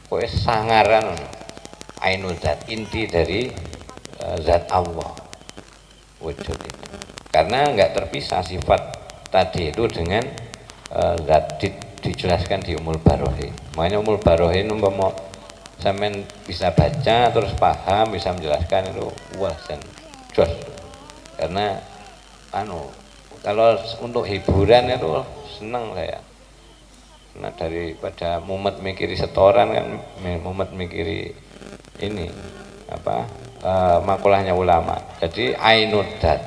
kowe sangaran ainul dzat, inti dari zat Allah wujud ini. Karena enggak terpisah sifat tadi itu dengan zat dijelaskan di Umul Barohin. Makanya Umul Barohin umpama sampean bisa baca terus paham, bisa menjelaskan itu wah dan jos. Karena kalau untuk hiburan itu senang saya. Nah daripada mumet mikiri setoran kan, mumet mikiri ini makulahnya ulama. Jadi ainud dzat.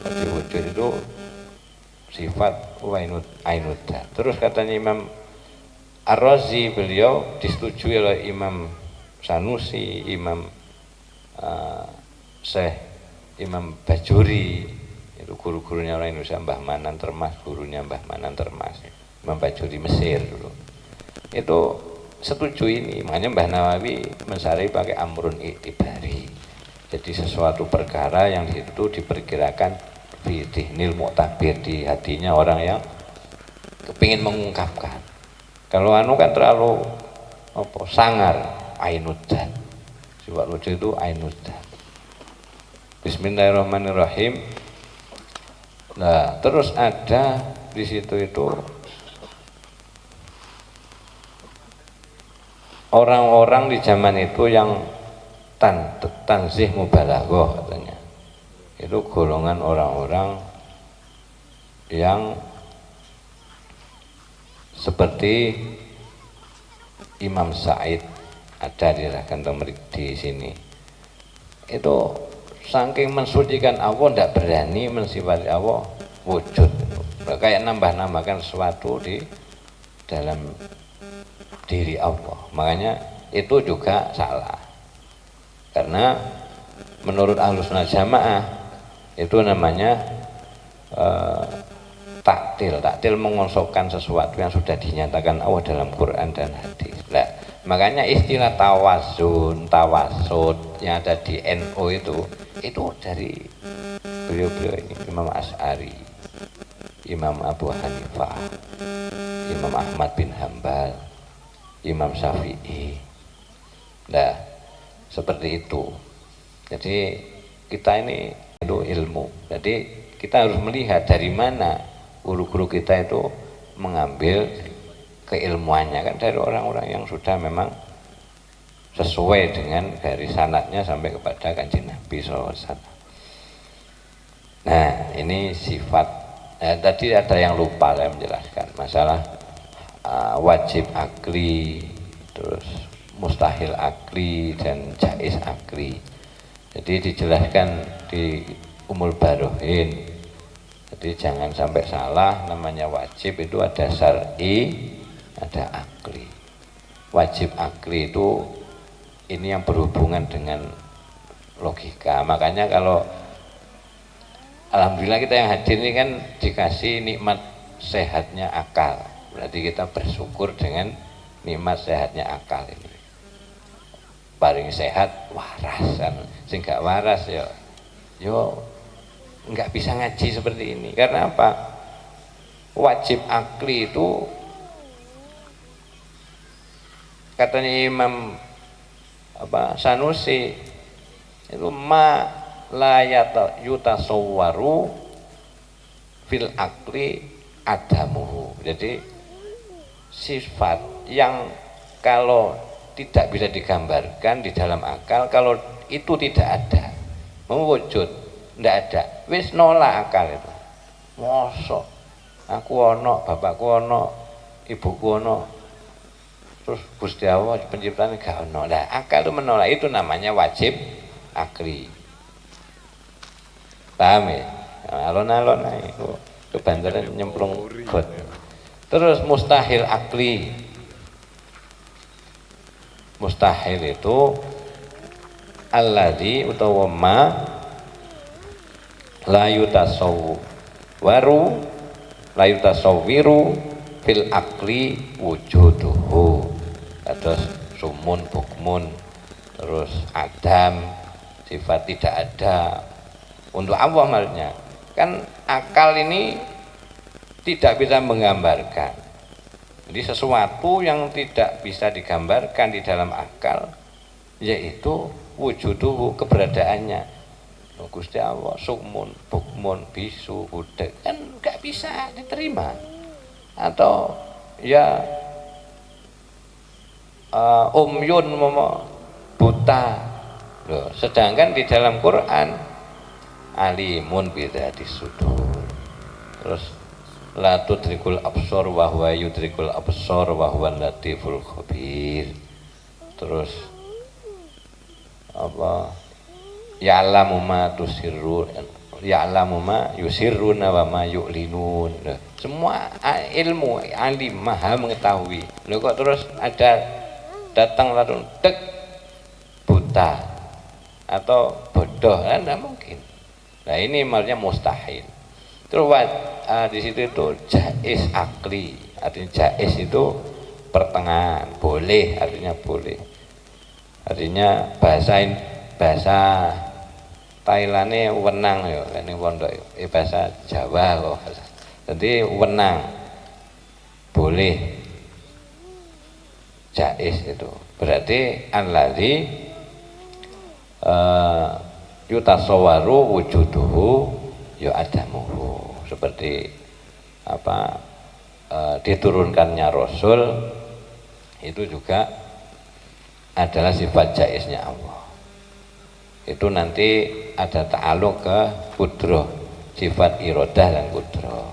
Jadi wujud itu sifat ainud dzat. Terus katanya Imam Ar-Razi, beliau disetujui oleh Imam Sanusi, Imam Syekh Imam Bajuri, itu guru-gurunya orang Indonesia, Mbah Manan Termas, gurunya Mbah Manan Termas, Imam Bajuri Mesir dulu. Itu setuju ini, makanya Mbah Nawawi mensyarahi pakai amrun i'tibari. Jadi sesuatu perkara yang itu diperkirakan fi dihnil mu'tabir, di hatinya orang yang kepingin mengungkapkan. Kalau kan terlalu sangar, ainud dzat. Sifat wujud itu ainud dzat. Bismillahirrahmanirrahim. Nah, terus ada di situ itu orang-orang di zaman itu yang tanzih mubalaghah katanya. Itu golongan orang-orang yang seperti Imam Sa'id ada dirahkan di sini. Itu saking mensucikan Allah, tidak berani mensifati Allah wujud. Kayak nambah-nambahkan sesuatu di dalam diri Allah. Makanya itu juga salah. Karena menurut Ahlussunnah Jamaah itu namanya taktil mengonsopkan sesuatu yang sudah dinyatakan Allah dalam Quran dan hadis. Nah, makanya istilah tawasud yang ada di NU itu dari beliau-beliau ini, Imam Asy'ari, Imam Abu Hanifah, Imam Ahmad bin Hambal, Imam Syafi'i. Nah, seperti itu. Jadi kita ini itu ilmu. Jadi kita harus melihat dari mana guru-guru kita itu mengambil keilmuannya, kan dari orang-orang yang sudah memang sesuai dengan garis sanadnya sampai kepada Kanjeng Nabi SAW. Nah, ini sifat Tadi ada yang lupa saya menjelaskan masalah wajib akli, terus mustahil akli dan jaiz akli. Jadi dijelaskan di Umul Barohin. Jadi jangan sampai salah, namanya wajib itu ada syar'i, ada akli. Wajib akli itu ini yang berhubungan dengan logika. Makanya kalau alhamdulillah kita yang hadir ini kan dikasih nikmat sehatnya akal. Berarti kita bersyukur dengan nikmat sehatnya akal ini. Paling sehat waras kan. Sing gak waras yo nggak bisa ngaji seperti ini. Karena apa? Wajib akli itu katanya Imam Sanusi itu ma la yutasawwaru fil akli adamuhu. Jadi sifat yang kalau tidak bisa digambarkan di dalam akal, kalau itu tidak ada, mewujud, tidak ada, wis nolak akal itu. Mosok aku ono, bapakku ono, ibuku ono, terus Gusti Allah penciptanya gak ono. Nah, akal itu menolak, itu namanya wajib akli. Paham ya? Alon-alon itu kebantaran nyemplung got. Terus mustahil akli. Mustahil itu alladzi utawa ma la yutasawwiru fil akli wujuduhu. Terus sumun bukmun, terus adam, sifat tidak ada. Untuk Allah maksudnya kan akal ini tidak bisa menggambarkan. Jadi sesuatu yang tidak bisa digambarkan di dalam akal yaitu wujuduhu, keberadaannya. Gusti Allah sumun bukmun bisu budek kan nggak bisa diterima. Atau ya umyun buta. Loh, sedangkan di dalam Quran alimun bidzati sudur. Terus la tudrikul absor wa huwa yudrikul absor wa huwa latiful khabir. Terus apa? Ya'lamu ma tusirrun, ya'lamu ma yusirruna wa ma yu'linun. Semua ilmu, alim, maha mengetahui. Loh kok terus ada datang lalu dek buta atau bodoh, kan tidak mungkin. Nah ini maksudnya mustahil. Terus di situ itu jaiz akli, artinya jaiz itu pertengahan, boleh, artinya boleh. Artinya bahasa Thailandnya wenang ya, ini pondok bahasa Jawa kok. Jadi wenang, boleh, jaiz itu. Berarti alladzi yutasawwaru wujuduhu ya adamuhu, seperti apa diturunkannya Rasul itu juga adalah sifat jaiznya Allah. Itu nanti ada ta'aluk ke kudroh, sifat irodah dan kudroh.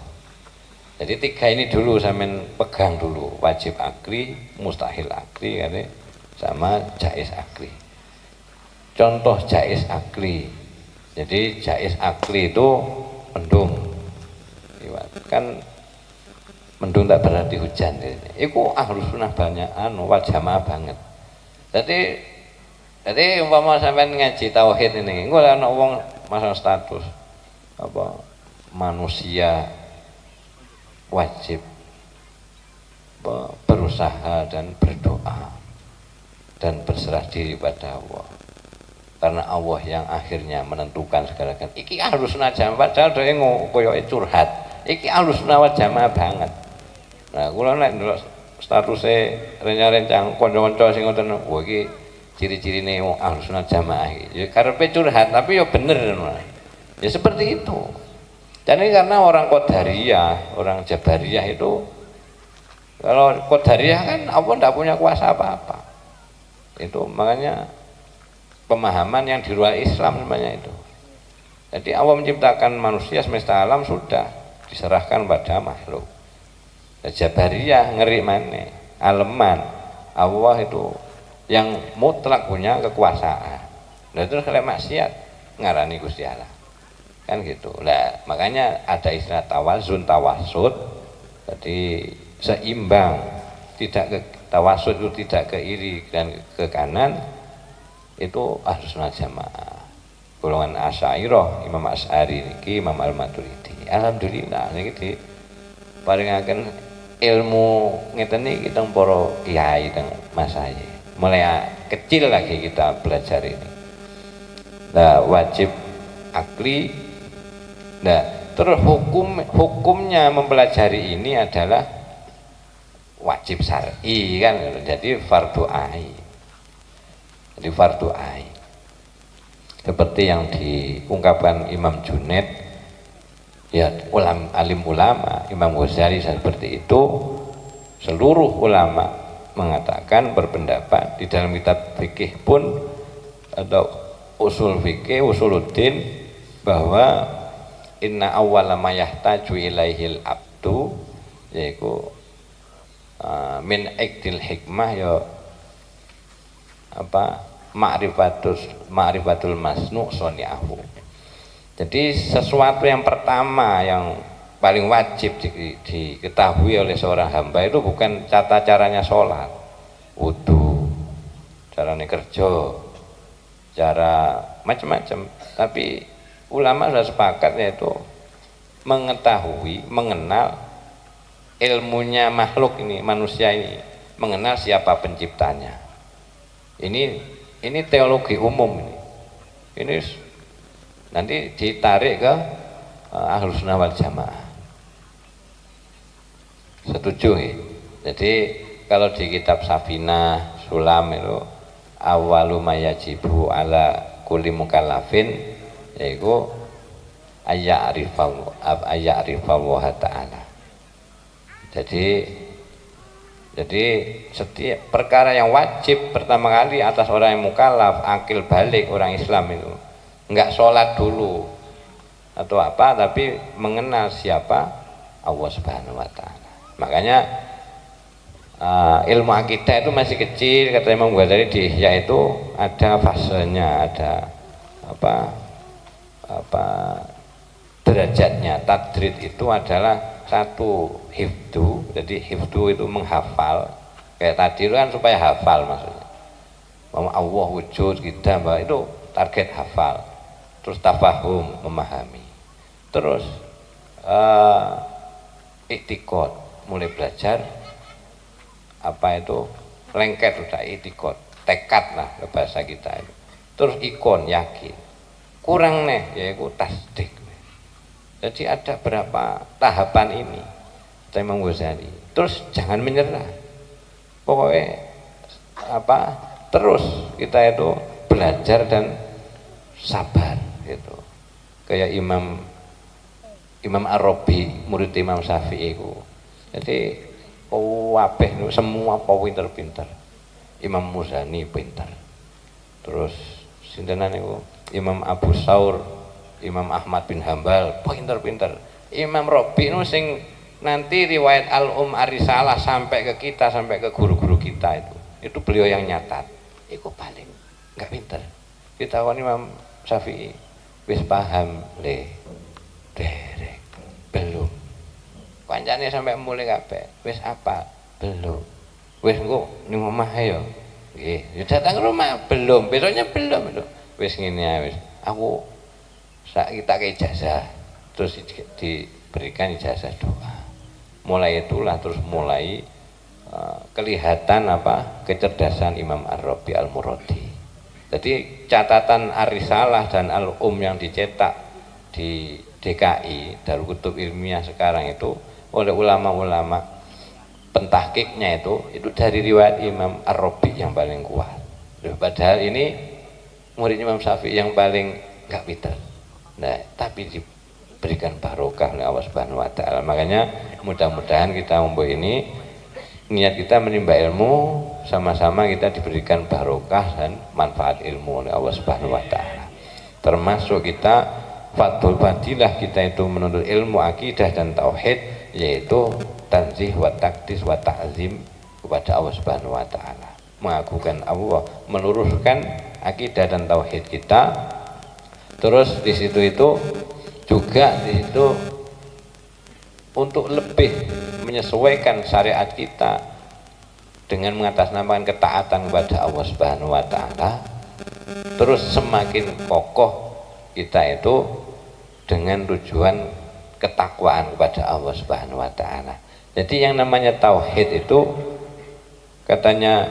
Jadi tiga ini dulu sampean pegang dulu, wajib akli, mustahil akli, sama jaiz akli. Contoh jaiz akli. Jadi jaiz akli itu mendung. Kan mendung tak berarti hujan. Iku ahlus sunnah banyak wal jamaah banget. Jadi umpama sampean ngaji tauhid ini, engko ana wong masang status apa manusia wajib berusaha dan berdoa dan berserah diri pada Allah. Karena Allah yang akhirnya menentukan segala-galanya. Iki ahlus sunnah jamaah, padahal dhewe koyoke curhat. Iki ahlus sunnah wal jamaah banget. Nah, kula nek ndelok statuse rencang kanca-kanca sing ngoten, wah iki ciri-cirine wong ahlus sunnah jamaah iki. Ya karepe curhat tapi ya bener. Ya seperti itu. Dan ini karena orang Qadariyah, orang Jabariyah itu, kalau Qadariyah kan Allah tidak punya kuasa apa-apa. Itu makanya pemahaman yang di luar Islam namanya itu. Jadi Allah menciptakan manusia semesta alam sudah, diserahkan pada makhluk. Jabariyah ngeri mana, aleman Allah itu yang mutlak punya kekuasaan. Nah terus kalau maksiat ngarani Gusti Allah kan gitu lah, makanya ada istilah tawazun tawasud, jadi seimbang, tidak ke tawasud itu tidak ke iri dan ke kanan, itu Ahlussunnah Jamaah. Golongan Asy'ariyah Imam Asy'ari niki Imam Al-Maturidi alhamdulillah niki paringaken ilmu ngeten niki teng para kiai teng masaye. Mulai kecil lagi kita belajar ini. Nah, wajib akli. Nah, terus hukumnya mempelajari ini adalah wajib syar'i kan. Jadi fardu ain. Jadi fardu ain. Seperti yang diungkapkan Imam Junaid, ya alim ulama, Imam Ghazali seperti itu, seluruh ulama mengatakan berpendapat di dalam kitab fikih pun atau usul fikih, usuluddin, bahwa inna awwala ma yahtaju ilaihil abdu yaitu min iktil hikmah ya apa ma'rifatul masnu' soni'ahu. Jadi sesuatu yang pertama yang paling wajib diketahui oleh seorang hamba itu bukan tata caranya sholat, wudu, caranya kerja, cara macam-macam, tapi ulama sudah sepakat yaitu mengetahui, mengenal ilmunya makhluk ini, manusia ini, mengenal siapa penciptanya. Ini teologi umum ini nanti ditarik ke Ahlussunnah wal Jamaah. Setuju ya? Jadi kalau di kitab Safinah Sulam itu awalu mayajibu ala kulli mukallafin yaitu ayya'rifallah ta'ala. Jadi setiap perkara yang wajib pertama kali atas orang yang mukallaf, akil balik orang Islam itu enggak sholat dulu atau apa, tapi mengenal siapa Allah Subhanahu wa ta'ala. Makanya ilmu akidah itu masih kecil, kata Imam Ghazali di Ihya itu ada fasenya, ada derajatnya. Tadrid itu adalah satu hifdu, jadi hifdu itu menghafal, kayak tadi itu kan supaya hafal maksudnya. Allah wujud kita bahwa itu target hafal, terus tafahum memahami, terus iktikad mulai belajar apa itu lengket udah iktikad, tekad lah ke bahasa kita itu, terus ikon yakin, kurang nih yaitu tasdik. Jadi ada berapa tahapan ini Imam Ghazali. Terus jangan menyerah, pokoknya terus kita itu belajar dan sabar gitu. Kayak Imam Ar-Rabi murid Imam Syafi'i itu. Jadi wabeh semua pinter-pinter. Imam Muzani pinter. Terus sintenan itu Imam Abu Saur, Imam Ahmad bin Hambal pinter-pinter. Imam Rabi itu sing nanti riwayat Ar-Risalah sampai ke kita, sampai ke guru-guru kita itu beliau yang nyatat. Itu paling nggak pinter. Kita kan Imam Syafi'i wis paham derek belum. Kancane sampai mulai kabeh wis apa belum. Wis engko ning omah ya. Nggih, datang rumah belum, besoknya belum. Wis ngene ae wis. Aku kita ke ijazah, terus diberikan ijazah doa. Mulai itulah terus mulai kelihatan kecerdasan Imam Ar-Rabi Al-Muradi. Jadi catatan Ar-Risalah dan yang dicetak di DKI Darul Kutub Ilmiah sekarang itu oleh ulama-ulama pentahkiknya itu dari riwayat Imam Ar-Rabi yang paling kuat. Padahal ini murid Imam Syafi'i yang paling nggak pinter. Nah, tapi diberikan barokah oleh Allah Subhanahu wa ta'ala. Makanya mudah-mudahan kita membuat ini, niat kita menimba ilmu, sama-sama kita diberikan barokah dan manfaat ilmu oleh Allah Subhanahu wa ta'ala. Termasuk kita fadilah kita itu menuntut ilmu akidah dan tauhid, yaitu tanzih wa takdis wa ta'zim kepada Allah Subhanahu wa taala, mengagungkan Allah, meluruskan akidah dan tauhid kita. Terus di situ itu juga di situ untuk lebih menyesuaikan syariat kita dengan mengatasnamakan ketaatan kepada Allah Subhanahu wa taala. Terus semakin kokoh kita itu dengan tujuan ketakwaan kepada Allah Subhanahu wa taala. Jadi yang namanya tauhid itu, katanya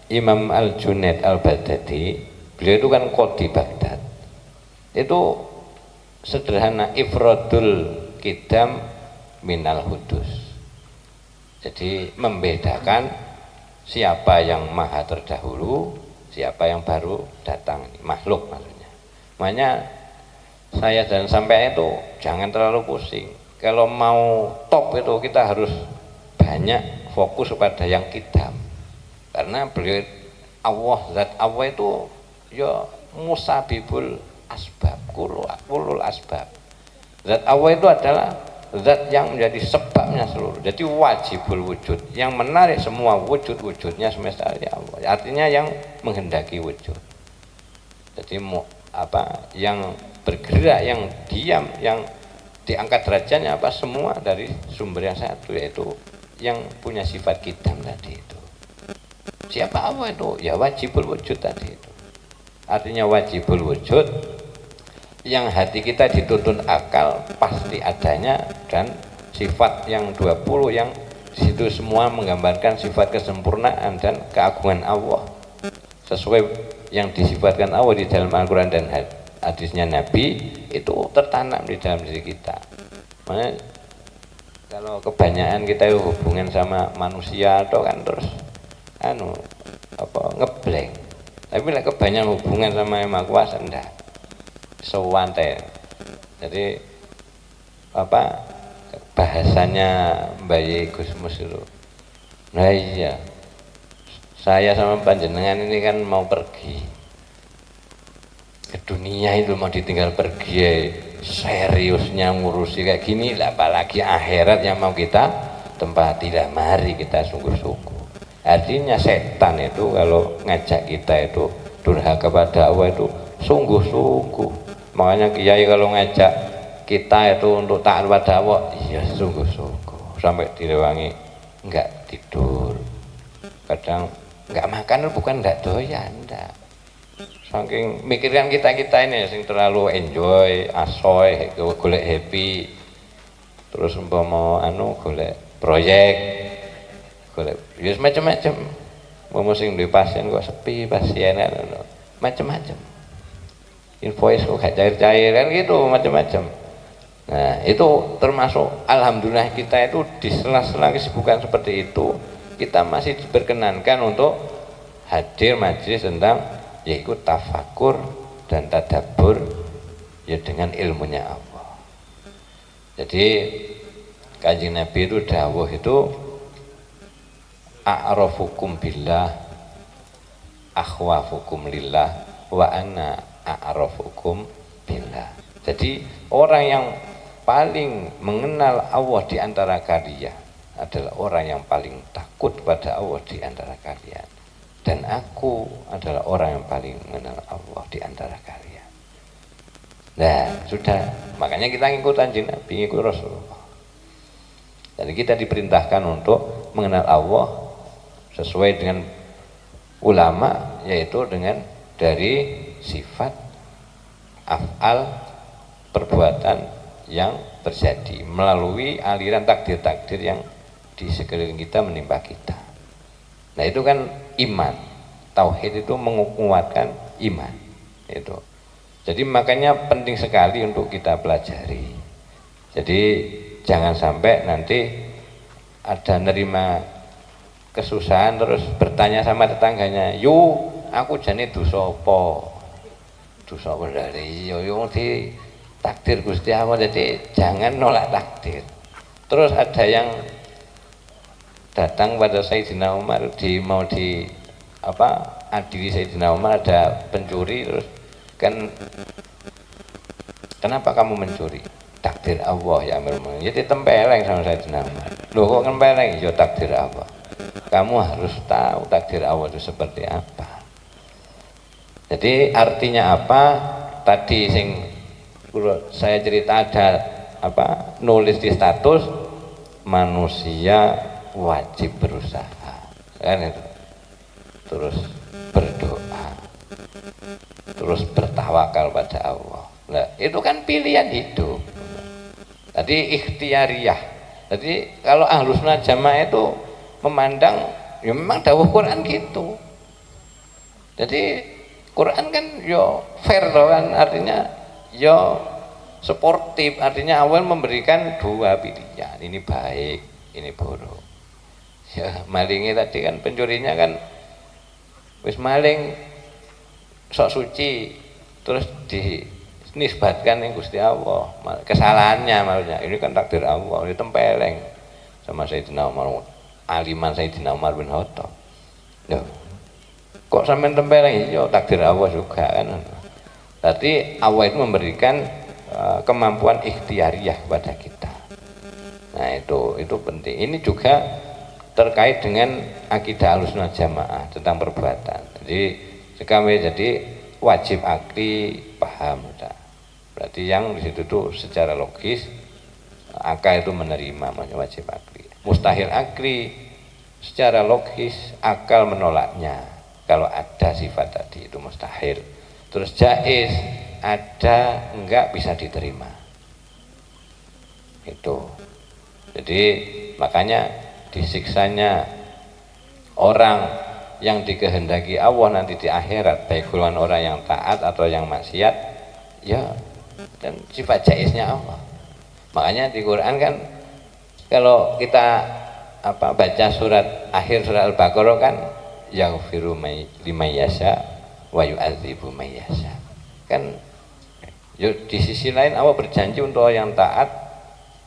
Imam Al-Junaid Al-Baghdadi, beliau itu kan qadi Baghdad. Itu sederhana, ifradul qidam minal hudus. Jadi membedakan siapa yang maha terdahulu, siapa yang baru datang, makhluk maksudnya. Makanya saya dan sampai itu jangan terlalu pusing. Kalau mau top itu kita harus banyak fokus kepada yang qidam. Karena beliau Allah, zat Allah itu ya musabibul asbab, kulul asbab. Zat Allah itu adalah zat yang menjadi sebabnya seluruh. Jadi wajibul wujud, yang menarik semua wujud-wujudnya semesta ya Allah. Artinya yang menghendaki wujud. Jadi yang bergerak, yang diam, yang diangkat derajatnya apa, semua dari sumber yang satu, yaitu yang punya sifat qidam tadi itu. Siapa Allah itu? Ya wajibul wujud tadi itu. Artinya wajibul wujud, yang hati kita dituntun akal pasti adanya, dan sifat yang 20 yang disitu semua menggambarkan sifat kesempurnaan dan keagungan Allah sesuai yang disifatkan Allah di dalam Al-Quran dan hadisnya Nabi, itu tertanam di dalam diri kita. Makanya kalau kebanyakan kita hubungan sama manusia atau kan terus ngeblank. Tapi kebanyakan hubungan sama yang Maha Kuasa enggak. Sewante. Jadi bahasanya Mbak Gusmus itu. Nah iya, saya sama panjenengan ini kan mau pergi ke dunia itu, mau ditinggal pergi ya, seriusnya ngurusi kayak gini, apalagi akhirat yang mau kita tempati. Lah mari kita sungguh-sungguh. Artinya setan itu kalau ngajak kita itu durhaka kepada Allah itu sungguh-sungguh. Makanya kiai kalau ngajak kita itu untuk taat pada Allah, iya sungguh-sungguh, sampai direwangi enggak tidur, kadang enggak makan, bukan enggak doyan, enggak. Saking mikirkan kita ini sing terlalu enjoy, asoy, golek happy, terus umpama golek proyek, golek ya macam-macam. Umpama sing duwe pasien kok sepi, pasien macam-macam. Invoice kok gak cair-cair kan gitu, macam-macam. Nah itu termasuk alhamdulillah kita itu di sela-sela kesibukan seperti itu kita masih diperkenankan untuk hadir majelis tentang yaitu tafakur dan tadabbur ya dengan ilmunya Allah. Jadi Kanjeng Nabi itu dawuh itu a'rafukum billah akhwafukum lillah wa ana a'rafukum billah. Jadi orang yang paling mengenal Allah di antara kalian adalah orang yang paling takut pada Allah di antara kalian, dan aku adalah orang yang paling mengenal Allah di antara kalian. Nah sudah, makanya kita ngikut Kanjeng Nabi, ngikut Rasulullah. Jadi kita diperintahkan untuk mengenal Allah sesuai dengan ulama, yaitu dengan dari sifat, af'al, perbuatan yang terjadi melalui aliran takdir-takdir yang di sekeliling kita menimpa kita. Nah itu kan iman, tauhid itu menguatkan iman itu. Jadi makanya penting sekali untuk kita pelajari. Jadi jangan sampai nanti ada nerima kesusahan terus bertanya sama tetangganya, "Yu, aku jane dosa apa?" Dosa apa dari yo di takdir Gusti Allah. Jadi jangan nolak takdir. Terus ada yang datang pada Sayyidina Umar mau adili Sayyidina Umar, ada pencuri, terus kan Kenapa kamu mencuri? Takdir Allah ya Amirul Mukminin. Jadi tempeleng sama Sayyidina Umar. Loh kok tempeleng? Ya takdir Allah. Kamu harus tahu takdir Allah itu seperti apa. Jadi artinya apa? Tadi saya cerita ada apa? Nulis di status manusia wajib berusaha. Kan itu. Terus berdoa. Terus bertawakal pada Allah. Nah, itu kan pilihan hidup. Tadi ikhtiariyah. Jadi kalau Ahlus Sunnah Jamaah itu memandang ya memang dawuh Quran gitu. Jadi Quran kan yo fair loh kan, artinya yo sportif, artinya awal memberikan dua pilihan, ini baik, ini buruk. Ya malingnya tadi kan pencurinya kan wis maling sok suci terus dinisbatkan yang Gusti Allah, kesalahannya maksudnya ini kan takdir Allah, ini tempeleng sama Sayyidina Umar, aliman Sayyidina Umar bin Khattab. Kok sampean tempeleng? Iya takdir Allah juga kan. Berarti Allah itu memberikan kemampuan ikhtiariyah kepada kita. Nah itu penting. Ini juga terkait dengan akidah Ahlussunnah Jamaah tentang perbuatan. Jadi wajib akli paham sudah. Berarti yang di situ tuh secara logis akal itu menerima wajib akli. Mustahil akli secara logis akal menolaknya. Kalau ada sifat tadi itu mustahil. Terus jaiz ada enggak bisa diterima. Itu. Jadi makanya disiksanya orang yang dikehendaki Allah nanti di akhirat, baik golongan orang yang taat atau yang maksiat, ya dan sifat jaiznya Allah. Makanya di Quran kan kalau kita baca akhir surat Al-Baqarah kan yaghfiru liman yasha wa yu'adzibu man yasha. Kan di sisi lain Allah berjanji untuk orang yang taat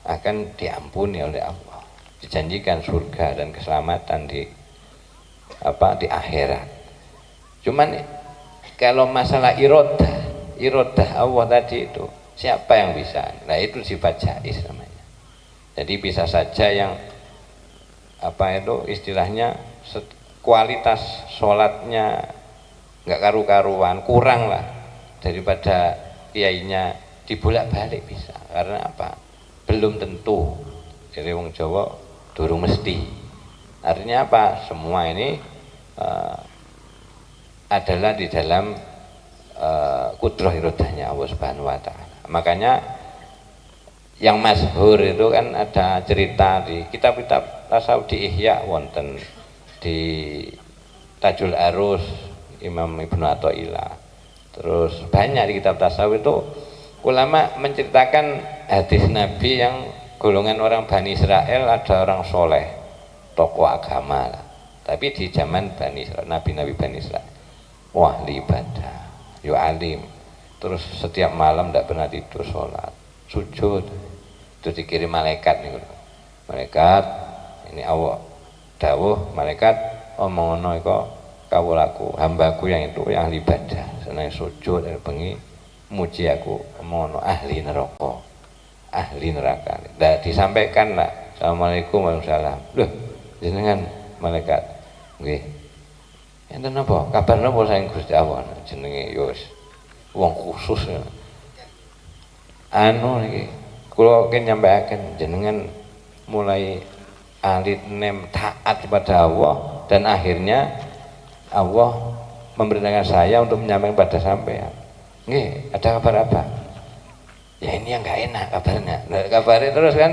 akan diampuni oleh Allah. Dijanjikan surga dan keselamatan di akhirat. Cuman kalau masalah irodah Allah tadi itu siapa yang bisa? Nah itu sifat jaiz namanya. Jadi bisa saja yang istilahnya kualitas sholatnya nggak karu-karuan, kurang lah daripada kiainya, dibolak-balik bisa. Karena apa? Belum tentu. Jadi wong Jawa durung mesti. Artinya apa? Semua ini adalah di dalam kudrah irodahnya Allah Subhanahu wa Ta'ala. Makanya yang masyhur itu kan ada cerita di kitab-kitab tasawuf di Ihya wonten, di Tajul Arus Imam Ibnu Athaillah, terus banyak di kitab tasawuf itu ulama menceritakan hadis Nabi yang golongan orang Bani Israel ada orang soleh, tokoh agama lah. Tapi di zaman Bani Israel, Nabi-Nabi Bani Israel, ahli ibadah, alim, terus setiap malam tidak pernah tidur, sholat, sujud, terus dikirim malaikat nih, malaikat ini Allah dawuh malaikat omongono iko kawulaku hambaku yang itu yang ahli ibadah senang sujud dan bengi muji aku omongono ahli neraka nah, disampaikan lah assalamualaikum warahmatullahi wabarakatuh. Loh jenengan malaikat nggih enten napa kabar napa saking Gusti Allah jenenge yos wong khusus ya. Niki kula nyampaikan jenengan mulai alit nem taat kepada Allah dan akhirnya Allah memerintahkan saya untuk menyampaikan pada sampean. Nggih, ada kabar apa? Ya ini yang nggak enak kabarnya. Nah, kabarnya terus kan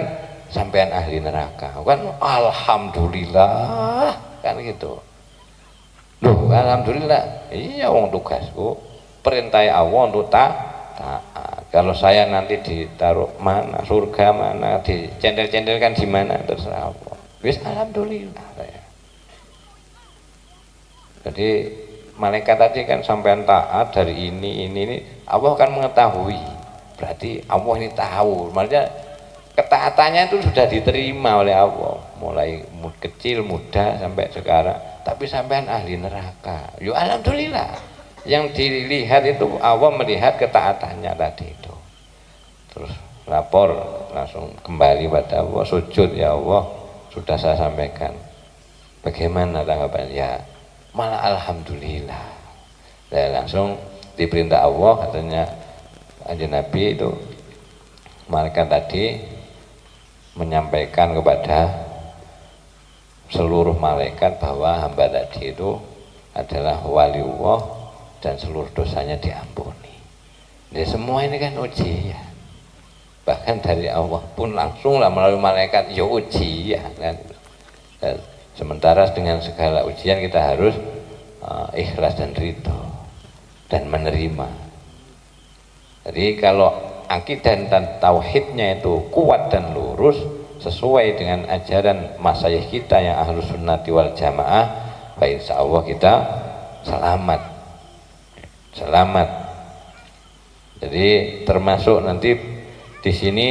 sampean ahli neraka. Kan alhamdulillah kan gitu. Loh, alhamdulillah. Iya wong tugasku perintah Allah untuk taat. Kalau saya nanti ditaruh mana, surga mana, dicendel-cendelkan di mana terserah Allah. Wis alhamdulillah saya. Jadi malaikat tadi kan sampean taat dari ini Allah kan mengetahui. Berarti Allah ini tahu. Maksudnya ketaatannya itu sudah diterima oleh Allah. Mulai kecil, muda sampai sekarang. Tapi sampean ahli neraka. Yo alhamdulillah. Yang dilihat itu Allah melihat ketaatannya tadi itu. terus lapor langsung kembali pada Allah, sujud, ya Allah sudah saya sampaikan, bagaimana tanggapan ya, malah alhamdulillah. Saya langsung diperintah Allah, katanya Kanjeng Nabi itu malaikat tadi menyampaikan kepada seluruh malaikat bahwa hamba tadi itu adalah waliullah dan seluruh dosanya diampuni. Ya, semua ini kan ujian, bahkan dari Allah pun langsung lah melalui malaikat ya ujian kan. Dan sementara dengan segala ujian kita harus ikhlas dan ridho dan menerima. Jadi kalau akidah dan tauhidnya itu kuat dan lurus sesuai dengan ajaran masyayikh kita yang ahlus sunnati wal jamaah, insya Allah kita selamat. Jadi termasuk nanti di sini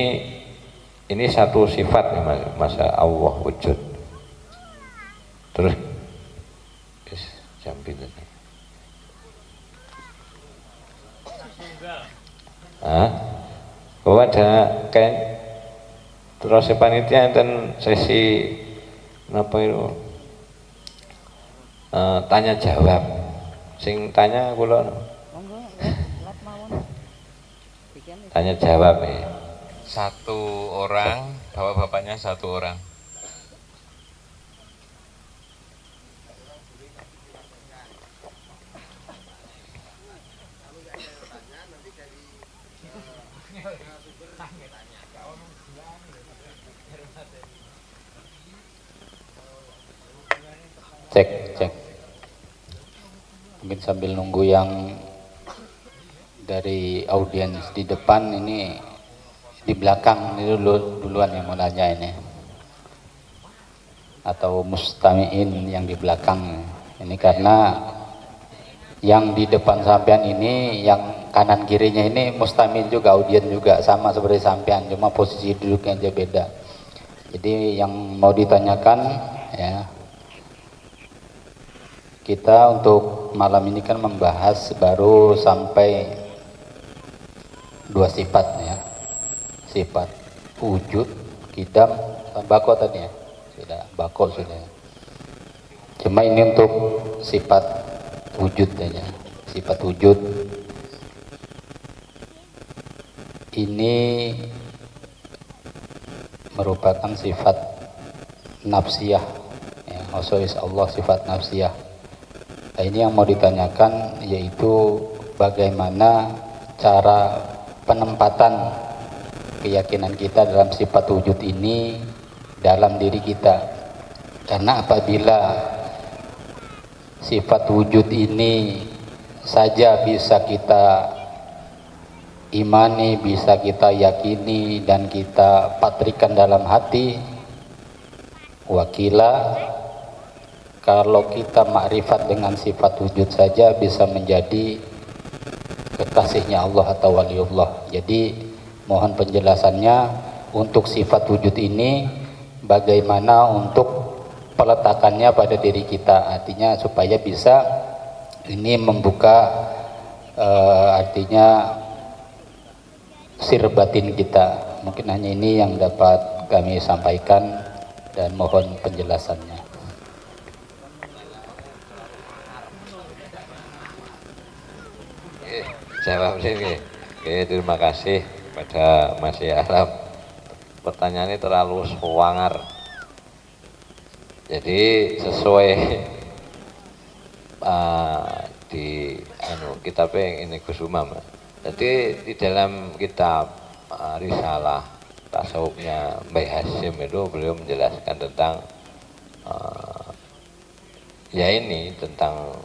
ini satu sifat masa Allah wujud. Terus jam pinten. Bahwa ada kayak terus panitia dan sesi apa itu tanya jawab, sing tanya kula tanya jawab ya. Satu orang, bapak-bapaknya satu orang. Cek. Mungkin sambil nunggu yang dari audiens di depan, ini di belakang ini duluan yang mau nanya ini, atau mustamiin yang di belakang ini, karena yang di depan sampean ini, yang kanan kirinya ini mustamiin juga, audien juga sama seperti sampean, cuma posisi duduknya aja beda. Jadi yang mau ditanyakan ya, kita untuk malam ini kan membahas baru sampai 2 sifat ya, sifat wujud, kidam, bako tadi ya, sudah bako sudah. Cuma ini untuk sifat wujud aja, sifat wujud ini merupakan sifat nafsiyah ya, khusus Allah sifat nafsiyah. Nah, ini yang mau ditanyakan, yaitu bagaimana cara penempatan keyakinan kita dalam sifat wujud ini dalam diri kita. Karena apabila sifat wujud ini saja bisa kita imani, bisa kita yakini dan kita patrikan dalam hati, wakila kalau kita makrifat dengan sifat wujud saja bisa menjadi kekasihnya Allah atau waliullah. Jadi mohon penjelasannya untuk sifat wujud ini, bagaimana untuk peletakannya pada diri kita, artinya supaya bisa ini membuka artinya sir batin kita. Mungkin hanya ini yang dapat kami sampaikan dan mohon penjelasannya. Jawab sini. Oke, terima kasih pada Mas Alam. Pertanyaannya terlalu sewangar. Jadi sesuai di kitab ini Gus Umam. Jadi di dalam kitab Risalah Tasawufnya Mbah Hasyim itu beliau menjelaskan tentang ya ini tentang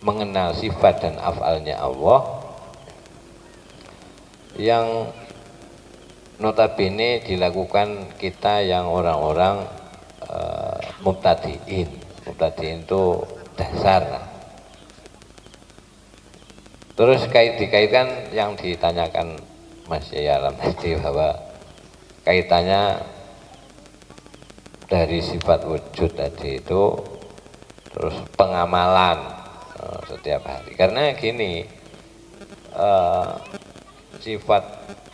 mengenal sifat dan afalnya Allah yang notabene dilakukan kita yang orang-orang mubtadiin. Mubtadiin itu dasar. Terus dikaitkan yang ditanyakan Mas Yalam tadi, bahwa kaitannya dari sifat wujud tadi itu terus pengamalan setiap hari. Karena gini, sifat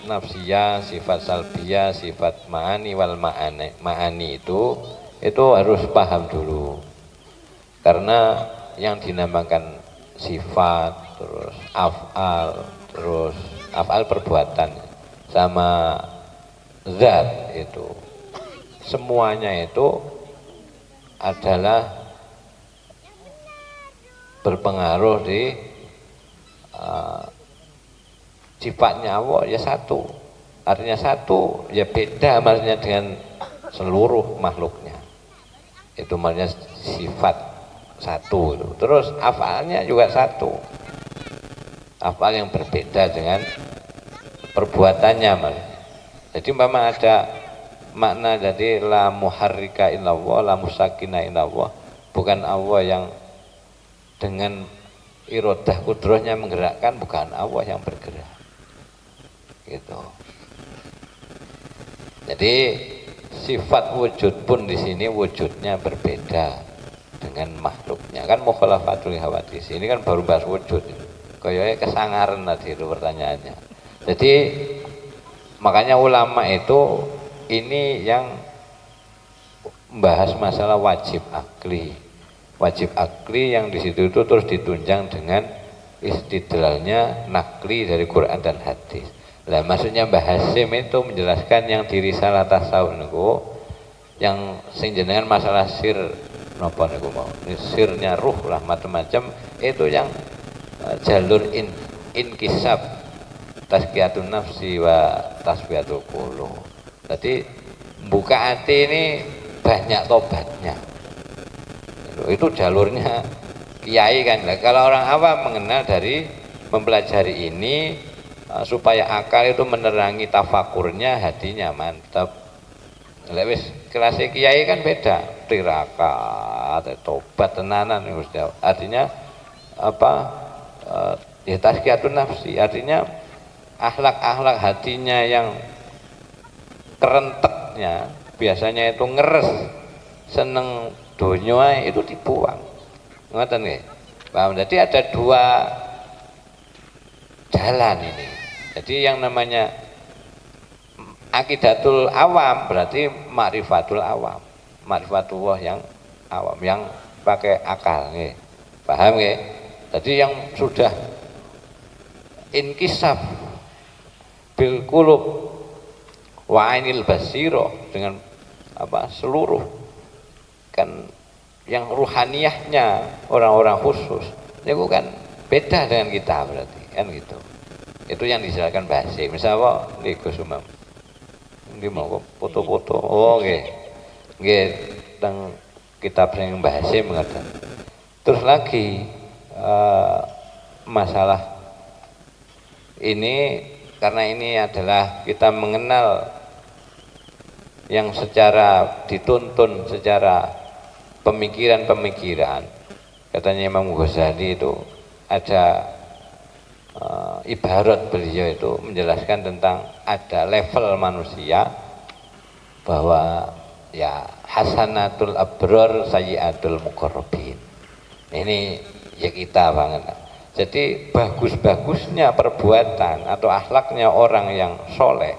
nafsiyah, sifat salbiyah, sifat ma'ani wal ma'ani itu harus paham dulu. Karena yang dinamakan sifat, terus af'al perbuatan sama zat itu semuanya itu adalah berpengaruh di sifatnya Allah ya satu. Artinya satu ya beda maksudnya dengan seluruh makhluknya. Itu maksudnya sifat satu itu. Terus afalnya juga satu. Afal yang berbeda dengan perbuatannya maksudnya. Jadi memang ada makna jadi la muharrika illallah, la musakina illallah. Bukan Allah yang dengan irodah kudrohnya menggerakkan, bukan Allah yang bergerak gitu. Jadi sifat wujud pun di sini wujudnya berbeda dengan makhluknya. Kan mukhalafatul hawadis ini kan baru bahas wujud, kayaknya kesangaran tadi itu pertanyaannya. Jadi makanya ulama itu ini yang membahas masalah wajib akli. Wajib akli yang di situ itu terus ditunjang dengan istidlalnya nakli dari Quran dan hadis. Lah maksudnya Mbah Hasim itu menjelaskan yang di risalah tasawuf niku yang sing jenengan masalah sir napa niku mau. Sirnya ruh lah macam-macam itu yang jalur inkisab tazkiyatun nafsi wa tasfiyatul qulub. Jadi buka hati ini banyak tobatnya. Itu jalurnya kiai kan. Nah, kalau orang awam mengenal dari mempelajari ini supaya akal itu menerangi tafakurnya, hatinya mantap. Lewis kelas kiai kan beda, tirakat, tobat tenanan. Artinya apa? Ya tazkiyatun nafsi. Artinya akhlak-akhlak hatinya yang kerenteknya biasanya itu ngeres, seneng dunia itu dibuang. Ngoten nggih. Paham? Jadi ada dua jalan ini. Jadi yang namanya akidatul awam berarti ma'rifatul awam. Ma'rifatullah yang awam, yang pakai akal nggih. Paham nggih? Jadi yang sudah inkisaf bil qulub wa ainil basiro dengan apa seluruh kan yang ruhaniyahnya orang-orang khusus itu kan beda dengan kita berarti kan gitu. Itu yang dijelaskan bahasa misalnya di Gus Umam ini mau foto-foto nggih tentang kitab yang bahasa mengatakan. Terus lagi masalah ini karena ini adalah kita mengenal yang secara dituntun secara pemikiran-pemikiran. Katanya Imam Ghazali itu ada ibarat beliau itu menjelaskan tentang ada level manusia bahwa ya hasanatul abror sayyiatul muqarrabin. Ini ya kita banget. Jadi bagus-bagusnya perbuatan atau akhlaknya orang yang soleh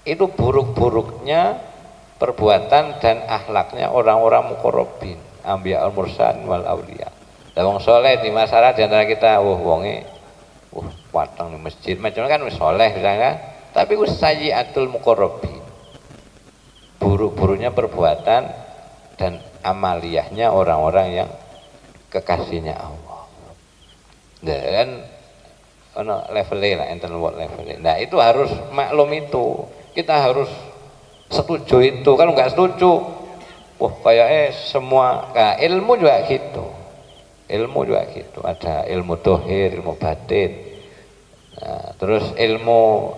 itu buruk-buruknya perbuatan dan akhlaknya orang-orang muqarrabin, anbiya al-mursalin wal auliya. Lah wong saleh di masyarakat di antara kita, wonge watang di masjid macam kan wis saleh misalnya, tapi wis sayyiatul muqarrabin. Buruk-buruknya perbuatan dan amaliyahnya orang-orang yang kekasihnya Allah. Dan ono levelnya lah, enten levelnya. Nah, itu harus maklum itu. Kita harus setuju itu. Kalau nggak setuju, wah kayaknya semua ilmu juga gitu. Ilmu juga gitu. Ada ilmu dohir, ilmu batin. Nah, terus ilmu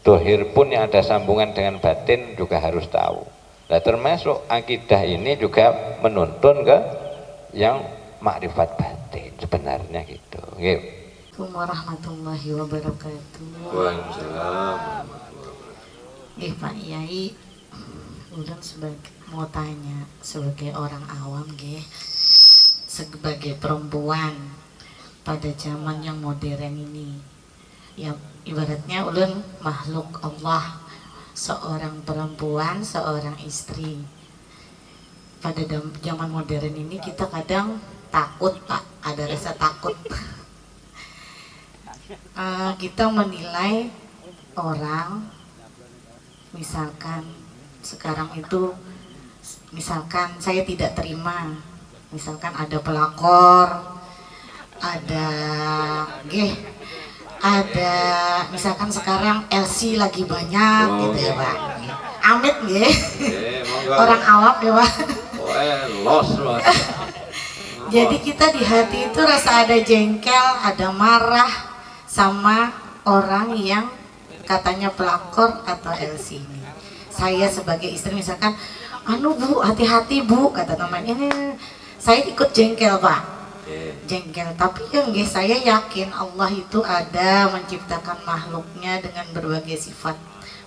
dohir pun yang ada sambungan dengan batin juga harus tahu. Nah, termasuk akidah ini juga menuntun ke yang makrifat batin sebenarnya gitu. Assalamualaikum warahmatullahi wabarakatuh. Waalaikumsalam. Pak Yai, udah mau tanya sebagai orang awam sebagai perempuan pada zaman yang modern ini, ya ibaratnya ulun makhluk Allah, seorang perempuan, seorang istri. Pada zaman modern ini kita kadang takut Pak, ada rasa takut. Kita menilai orang, misalkan sekarang itu, misalkan saya tidak terima, misalkan ada pelakor, ada misalkan sekarang LC lagi banyak gitu ya Pak. Amit orang awam ya Pak. Jadi kita di hati itu rasa ada jengkel, ada marah sama orang yang katanya pelakor atau LC ini. Saya sebagai istri misalkan, anu Bu, hati-hati Bu, kata temannya, saya ikut jengkel Pak. Jengkel, tapi yang saya yakin Allah itu ada menciptakan makhluknya dengan berbagai sifat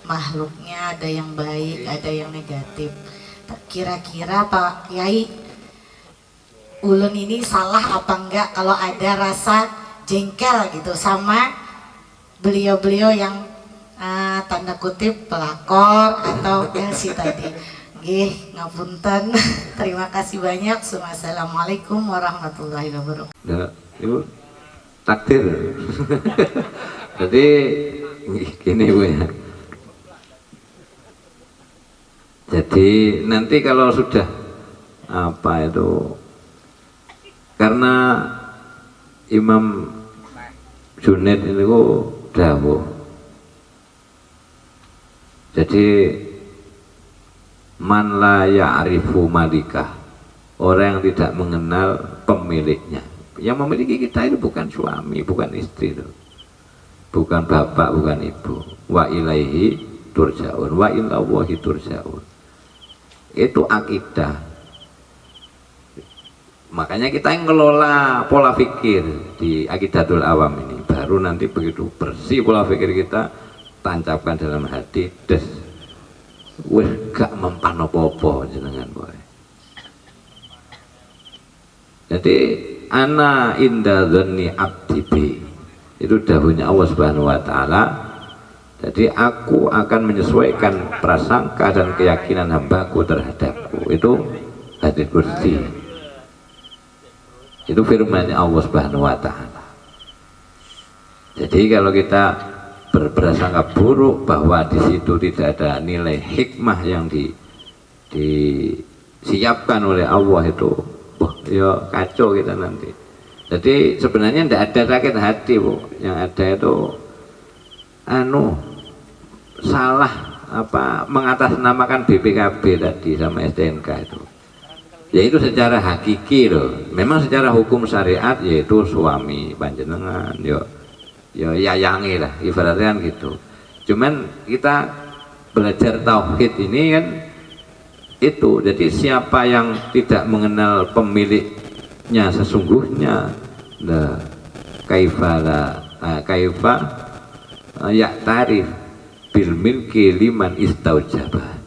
makhluknya, ada yang baik, ada yang negatif. Kira-kira Pak Yai, ulun ini salah apa enggak kalau ada rasa jengkel gitu sama beliau-beliau yang tanda kutip pelakor atau LC tadi? Ngapunten. Terima kasih banyak. Assalamualaikum warahmatullahi wabarakatuh. Nah, itu takdir. Jadi gini Bu ya. Jadi nanti kalau sudah apa itu, karena Imam Junaid itu dawuh. Jadi man la ya'rifu malikah, orang yang tidak mengenal pemiliknya. Yang memiliki kita itu bukan suami, bukan istri itu, bukan bapak, bukan ibu. Wa ilaihi turja'un, wa ilallahi turja'un. Itu akidah. Makanya kita yang ngelola pola pikir di Aqidatul Awam ini, baru nanti begitu bersih pola pikir kita, tancapkan dalam hati, des wis gak mempan apa-apa jenengan boy. Jadi ana inda dzanni abdi bi, itu dahulunya Allah Subhanahu wa taala. Jadi aku akan menyesuaikan prasangka dan keyakinan hambaku terhadapku. Itu hadis kursi. Itu firman Allah Subhanahu wa taala. Jadi kalau kita berprasangka buruk bahwa di situ tidak ada nilai hikmah yang disiapkan oleh Allah, itu ya kacau kita nanti. Jadi sebenarnya tidak ada sakit hati Bu, yang ada itu salah apa mengatasnamakan BPKB tadi sama STNK itu. Yaitu secara hakiki loh. Memang secara hukum syariat yaitu suami panjenengan ya yayangi lah ibaratnya kan gitu. Cuman kita belajar tauhid ini kan itu, jadi siapa yang tidak mengenal pemiliknya sesungguhnya, nah kaifa ya tarif bil milki liman istaujaba,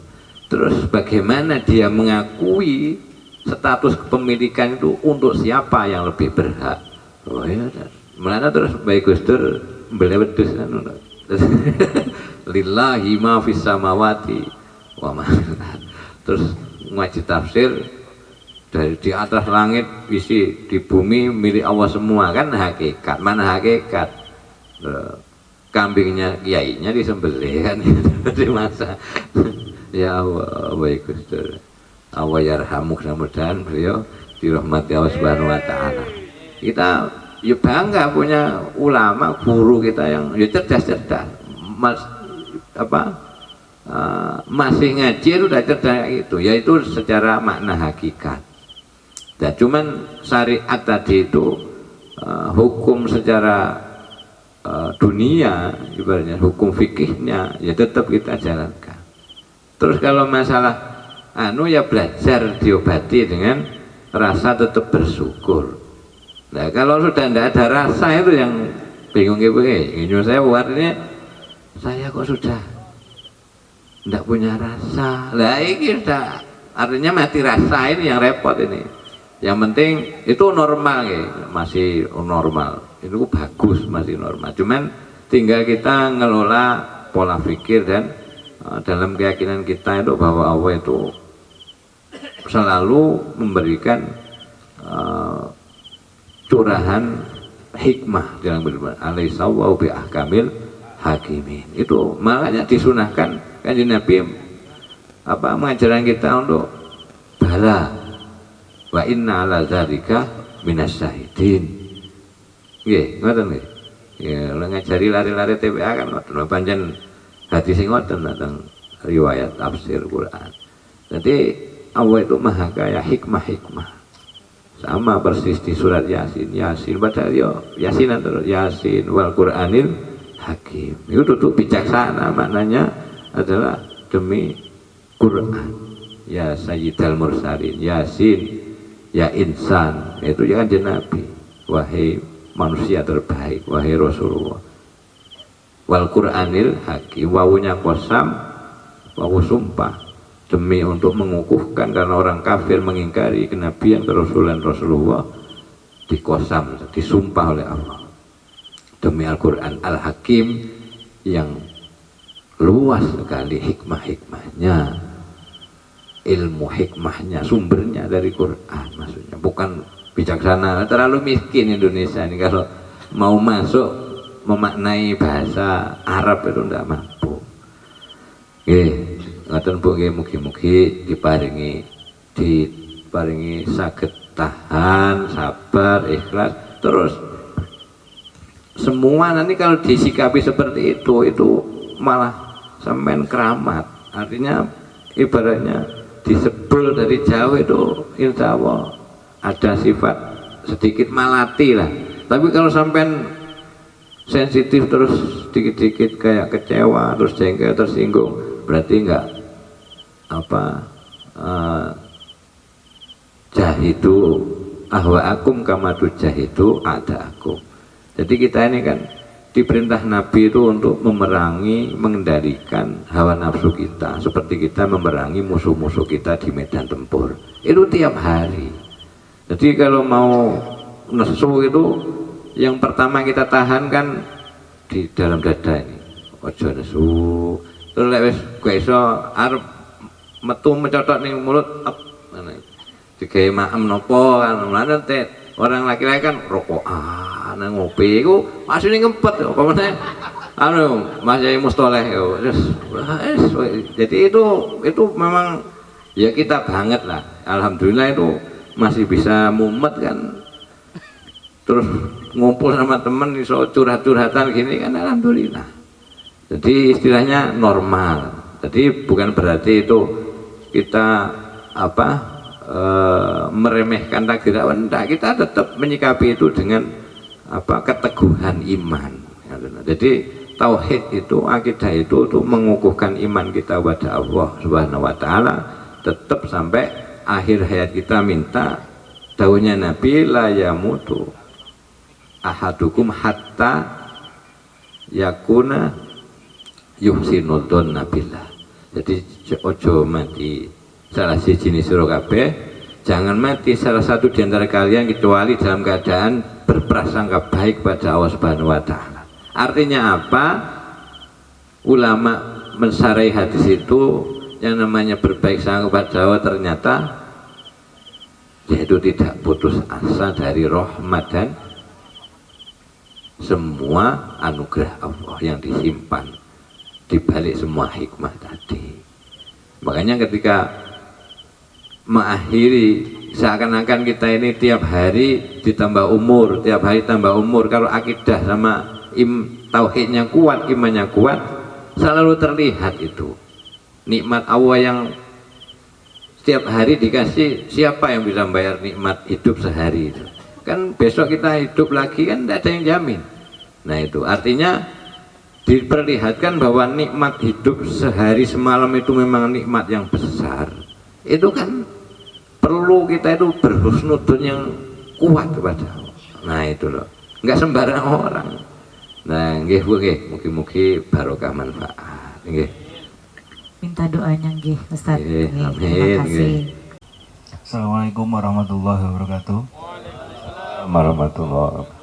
terus bagaimana dia mengakui status kepemilikan itu untuk siapa yang lebih berhak. Oh ya, mana terus baik Gustur beli wedus kan, lillahi ma fis samawati wa ma, terus ngaji tafsir dari di atas langit isi di bumi milik Allah semua kan hakikat. Mana hakikat? Kambingnya kiainya disembelih kan di masa ya Allah baik Gustur, Allah yarhamuk, mudah-mudahan beliau dirahmati Allah Subhanahu wa taala. Kita ya bangga punya ulama guru kita yang ya cerdas-cerdas, masih ngaji itu udah cerdas itu, yaitu secara makna hakikat. Dan cuman syariat tadi itu hukum secara dunia, ibaratnya hukum fikihnya ya tetap kita jalankan. Terus kalau masalah ya belajar diobati dengan rasa tetap bersyukur. Nah kalau sudah tidak ada rasa itu yang bingung ibu, ini saya artinya saya kok sudah tidak punya rasa. Lah ini sudah artinya mati rasa, ini yang repot ini. Yang penting itu normal ya, masih normal. Itu bagus, masih normal. Cuman tinggal kita ngelola pola pikir dan dalam keyakinan kita itu bahwa Allah itu selalu memberikan curahan hikmah dalam beribadah. Alaihissallahu bi ahkamil hakimin. Itu makanya disunahkan Kanjeng Nabi mengajarkan kita untuk bala wa inna ala dzalika minasyahidin. Nggih, ngoten nggih. Ya, ngajari lari-lari TPA kan ngoten pancen hadis sing ngoten tentang riwayat tafsir Quran. Jadi Allah itu maha kaya hikmah-hikmah. Sama persis di surat Yasin, padahal yo Yasinan terus Yasin wal Qur'anil Hakim. Itu tutup bijaksana, maknanya adalah demi Quran. Ya Sayyidal Mursalin, Yasin, ya insan, itu ya kan Nabi. Wahai manusia terbaik, wahai Rasulullah. Wal Qur'anil Hakim, wawunya qasam, wawu sumpah. Demi untuk mengukuhkan karena orang kafir mengingkari kenabian kerasulan Rasulullah, dikosam, disumpah oleh Allah demi Al-Quran Al-Hakim yang luas sekali hikmah-hikmahnya, ilmu hikmahnya, sumbernya dari Quran, maksudnya bukan bijaksana. Terlalu miskin Indonesia ini kalau mau masuk memaknai bahasa Arab itu tidak mampu. Ngoten Bu, mugi-mugi diparingi saged tahan, sabar, ikhlas. Terus semua nanti kalau disikapi seperti itu malah sampean keramat. Artinya ibaratnya disebul dari jauh itu insya Allah ada sifat sedikit malati lah. Tapi kalau sampean sensitif terus dikit-dikit kayak kecewa, terus jengkel, tersinggung, berarti enggak jahidu ahwa'akum kamadu jahidu a'da'akum. Jadi kita ini kan diperintah Nabi itu untuk memerangi, mengendalikan hawa nafsu kita seperti kita memerangi musuh-musuh kita di medan tempur. Itu tiap hari. Jadi kalau mau nesu itu yang pertama kita tahan kan di dalam dada ini. Ojo nesu. Terus lek wis gak iso arep metu mencotok ning mulut digawe maem napa kan. Mulane orang laki-laki kan rokokan ngopi iku asline ngempet apa meneh Mas Yai Mustoleh jadi itu memang ya kita banget lah. Alhamdulillah itu masih bisa mumet kan, terus ngumpul sama temen iso curhat-curhatan gini kan, alhamdulillah. Jadi istilahnya normal. Jadi bukan berarti itu kita meremehkan takdir awan, enggak, kita tetap menyikapi itu dengan keteguhan iman. Jadi tauhid itu, akidah itu untuk mengukuhkan iman kita kepada Allah Subhanahu wa taala tetap sampai akhir hayat kita. Minta dawuhnya Nabi, la yamutu ahadukum hatta yakuna yuhsinul dzanna billah. Jadi ojo mati salah siji sira kabeh, jangan mati salah satu di antara kalian kecuali dalam keadaan berprasangka baik pada Allah Subhanahu wa taala. Artinya apa? Ulama mensarai hadis itu yang namanya berbaik sangka kepada Allah ternyata yaitu tidak putus asa dari rahmat dan semua anugerah Allah yang disimpan di balik semua hikmah tadi. Makanya ketika mengakhiri seakan-akan kita ini tiap hari ditambah umur, tiap hari tambah umur. Kalau akidah sama tauhidnya kuat, imannya kuat, selalu terlihat itu nikmat Allah yang setiap hari dikasih. Siapa yang bisa bayar nikmat hidup sehari itu? Kan besok kita hidup lagi kan tidak ada yang jamin. Nah itu artinya diperlihatkan bahwa nikmat hidup sehari semalam itu memang nikmat yang besar. Itu kan perlu kita itu berhusnudun yang kuat kepada Allah. Nah itu loh, nggak sembarang orang. Nah nggih Bu nggih, mugi-mugi barokah manfaat nggih. Minta doanya nggih Ustaz. Amin. Terima kasih. Assalamualaikum warahmatullahi wabarakatuh. Warahmatullahi wabarakatuh.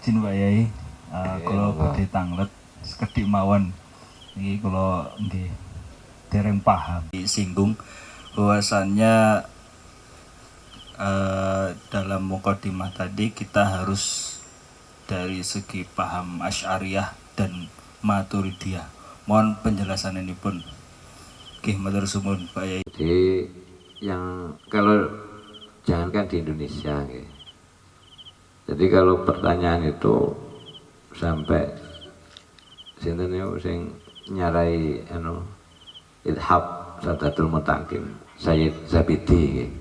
Izin Pak Yai, Kalau badhe tanglet sekedhik mawon iki kula nggih dereng paham disinggung bahwasannya dalam mukadimah tadi kita harus dari segi paham Asy'ariyah dan Maturidiyah. Mohon penjelasan ini pun. Oke, matur suwun Pak Yai. Jadi yang kalau jangankan di Indonesia, gitu. Jadi kalau pertanyaan itu sampai sinten niku sing nyarai Ithab Sadatul Mutaqin Sayyid Zabidi, gitu.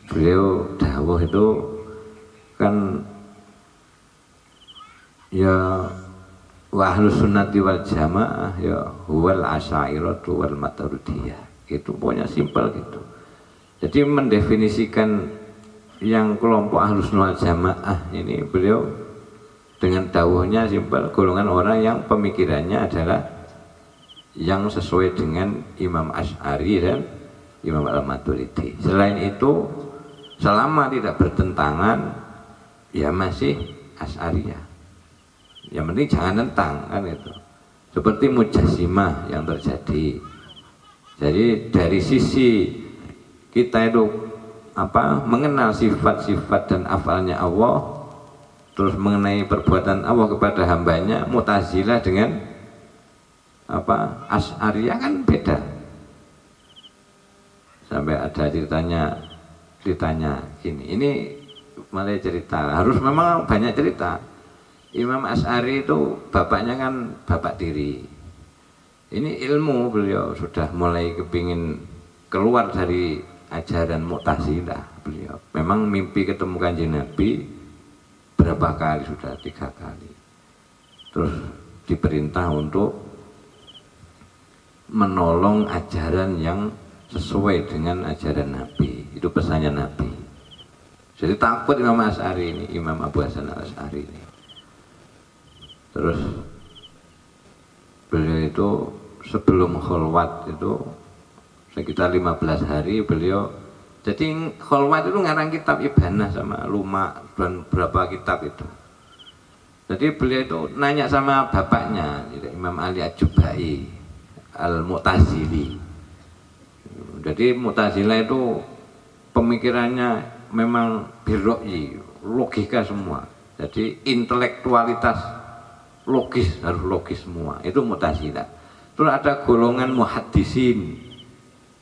Beliau dawuh itu kan ya wa ahlus sunnati wal jamaah ya huwal asy'ariyatu wal maturidiyah. Itu pokoknya simpel gitu. Jadi mendefinisikan yang kelompok ahlus sunnah wal jamaah ini beliau dengan dawuhnya simpel, golongan orang yang pemikirannya adalah yang sesuai dengan Imam Asy'ari dan Imam Al-Maturidi. Selain itu selama tidak bertentangan ya masih Asy'ariyah. Yang penting jangan nentang kan itu. Seperti Mujassimah yang terjadi. Jadi dari sisi kita itu mengenal sifat-sifat dan afalnya Allah, terus mengenai perbuatan Allah kepada hambanya, Mu'tazilah dengan Asy'ariyah kan beda. Sampai ada ditanya gini, ini malah cerita, harus memang banyak cerita. Imam Asy'ari itu bapaknya kan bapak tiri. Ini ilmu beliau sudah mulai kepingin keluar dari ajaran Mu'tazilah beliau. Memang mimpi ketemu Kanjeng Nabi berapa kali, sudah 3 kali. Terus diperintah untuk menolong ajaran yang sesuai dengan ajaran Nabi. Itu pesannya Nabi. Jadi takut Imam Asy'ari ini, Imam Abu Hasan Al-Asy'ari ini. Terus beliau itu sebelum kholwat itu sekitar 15 hari beliau, jadi kholwat itu ngarang kitab Ibanah sama Luma dan berapa kitab itu. Jadi beliau itu nanya sama bapaknya Imam Ali Ad-Jubai Al-Mu'tazili. Jadi Mu'tazilah itu pemikirannya memang birro'yi, logika semua. Jadi intelektualitas logis, harus logis semua. Itu Mu'tazilah. Terus ada golongan muhaddisin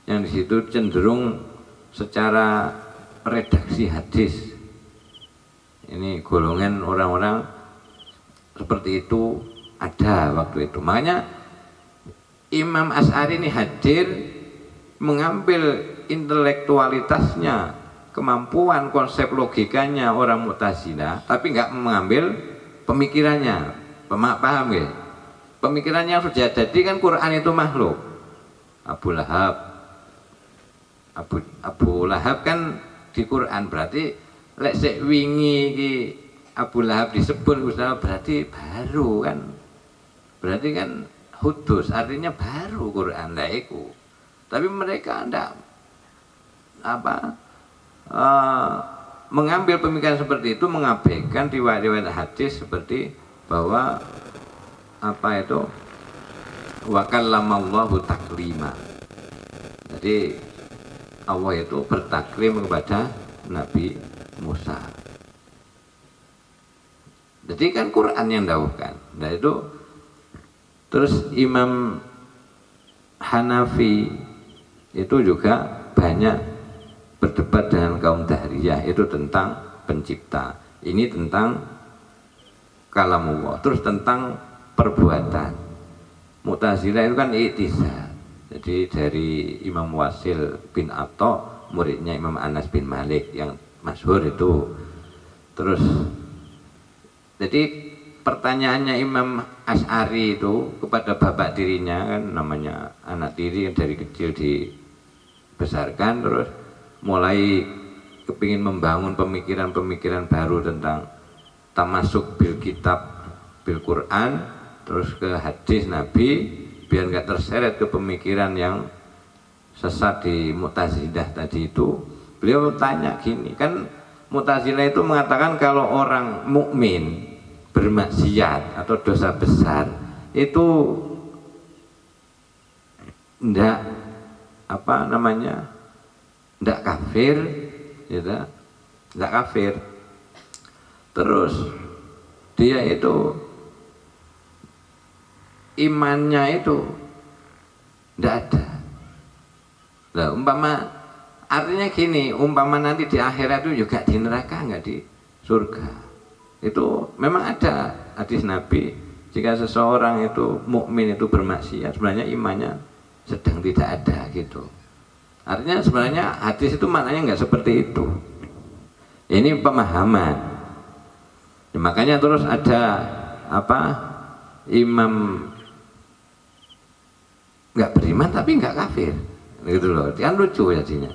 yang di situ cenderung secara redaksi hadis. Ini golongan orang-orang seperti itu ada waktu itu. Makanya Imam Asy'ari ini hadir mengambil intelektualitasnya, kemampuan konsep logikanya orang Mu'tazilah, tapi nggak mengambil pemikirannya. Paham ya? Pemikirannya sudah jadi kan Quran itu makhluk. Abu Lahab kan di Quran, berarti lek sik wingi iki Abu Lahab disebut berarti baru kan. Berarti kan hudus, artinya baru Quran lah iku. Tapi mereka ndak mengambil pemikiran seperti itu, mengabaikan riwayat-riwayat hadis seperti bahwa wa kallamallahu taklima. Jadi Allah itu bertaklim kepada Nabi Musa. Jadi kan Quran yang dawuhkan. Nah itu terus Imam Hanafi itu juga banyak berdebat dengan kaum Dahriyah itu tentang pencipta. Ini tentang kalamullah, terus tentang perbuatan. Mu'tazilah itu kan i'tizal. Jadi dari Imam Wasil bin Atha, muridnya Imam Anas bin Malik yang masyhur itu. Terus jadi pertanyaannya Imam Asy'ari itu kepada bapak tirinya, kan namanya anak tiri yang dari kecil dibesarkan, terus mulai kepingin membangun pemikiran-pemikiran baru tentang tamasuk bil kitab bil Quran, terus ke hadis Nabi, biar nggak terseret ke pemikiran yang sesat di Mu'tazilah tadi itu. Beliau tanya gini, kan Mu'tazilah itu mengatakan kalau orang mukmin bermaksiat atau dosa besar itu ndak apa namanya, ndak kafir, gitu, ndak kafir. Terus dia itu imannya itu ndak ada. Nah, umpama artinya gini, umpama nanti di akhirat itu juga di neraka nggak di surga. Itu memang ada hadis Nabi, jika seseorang itu mukmin itu bermaksiat, sebenarnya imannya sedang tidak ada gitu. Artinya sebenarnya hadis itu maknanya nggak seperti itu. Ini pemahaman. Ya, makanya terus ada apa, imam nggak beriman tapi nggak kafir, gitu loh. Kan lucu jadinya.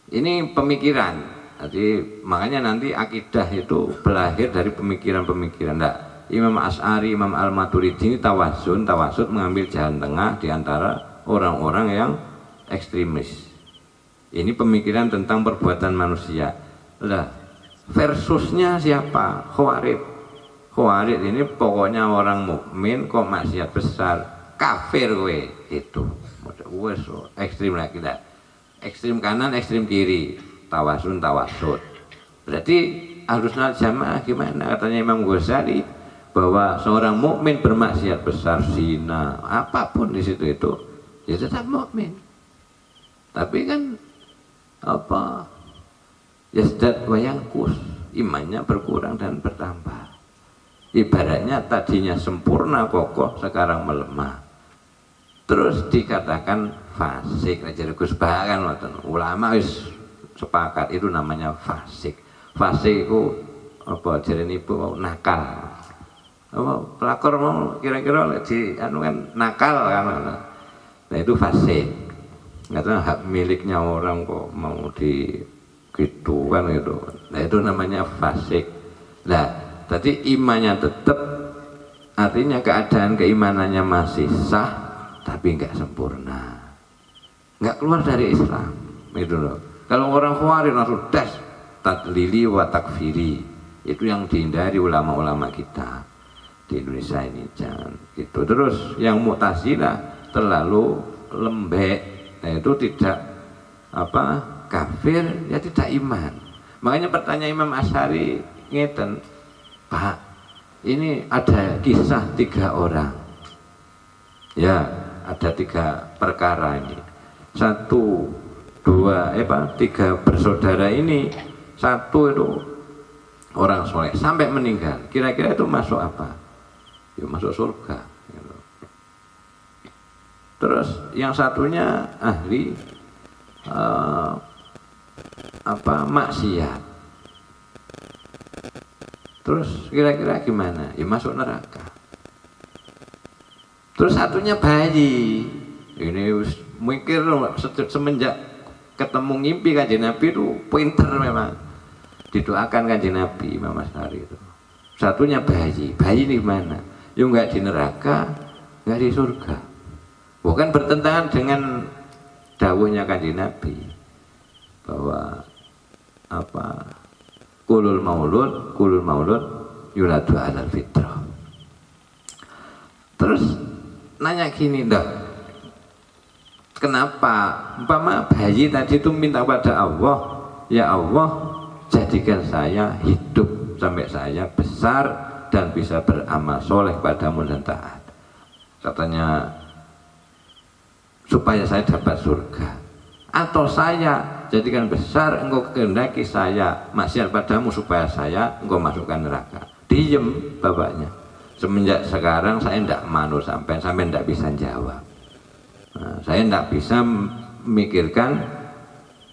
Ini pemikiran. Jadi makanya nanti akidah itu berlahir dari pemikiran-pemikiran. Imam Asy'ari, Imam Al-Maturidi ini tawasud mengambil jalan tengah di antara orang-orang yang ekstremis. Ini pemikiran tentang perbuatan manusia. Lah, versusnya siapa? Khawarij. Khawarij ini pokoknya orang mukmin kok maksiat besar, kafir we itu. Wes ekstrim lagi dah. Ekstrim kanan, ekstrim kiri, tawasud. Berarti Ahlussunnah Jamaah gimana? Katanya Imam Ghazali bahwa seorang mukmin bermaksiat besar, zina, apapun di situ itu, ya tetap mukmin. Tapi kan apa? Yazdad wa yanqus, imannya berkurang dan bertambah. Ibaratnya tadinya sempurna kokoh, sekarang melemah. Terus dikatakan fasik. Jadi Gus Bah kan ulama wis sepakat itu namanya fasik. Fasik itu apa jarene ibu nakal. Apa pelakor mau kira-kira di anu kan nakal kan. Nah itu fasik. Katanya hak miliknya orang kok mau di gitu kan gitu. Nah itu namanya fasik. Nah, tadi imannya tetap, artinya keadaan keimanannya masih sah tapi nggak sempurna, nggak keluar dari Islam, itu loh. Kalau orang Khawarij langsung das tadlili wa takfiri, itu yang dihindari ulama-ulama kita di Indonesia ini, jangan gitu. Terus yang Mu'tazilah terlalu lembek, nah itu tidak apa kafir, ya tidak iman. Makanya pertanyaan Imam Asy'ari ngeten, Pak, ini ada kisah 3 orang, ya. Ada 3 perkara ini, 1, 2, 3 bersaudara ini, 1 itu orang soleh sampai meninggal, kira-kira itu masuk apa? Ya masuk surga. Terus yang satunya ahli maksiat, terus kira-kira gimana? Ya masuk neraka. Terus satunya bayi, ini mikir semenjak ketemu ngimpi Kanjeng Nabi itu pinter memang, didoakan Kanjeng Nabi Imam Asy'ari itu. Satunya bayi ini mana? Ya enggak di neraka, enggak di surga. Bukan bertentangan dengan dawuhnya Kanjeng Nabi bahwa apa? Kulul maulud yuladu alal fitrah. Terus nanya gini, dah, kenapa umpama bayi tadi itu minta pada Allah, ya Allah jadikan saya hidup sampai saya besar dan bisa beramal soleh padamu dan taat, katanya supaya saya dapat surga, atau saya jadikan besar engkau kehendaki saya maksiat padamu supaya saya engkau masukkan neraka. Diem bapaknya. Semenjak sekarang saya tidak manut sampai tidak bisa jawab. Nah, saya tidak bisa memikirkan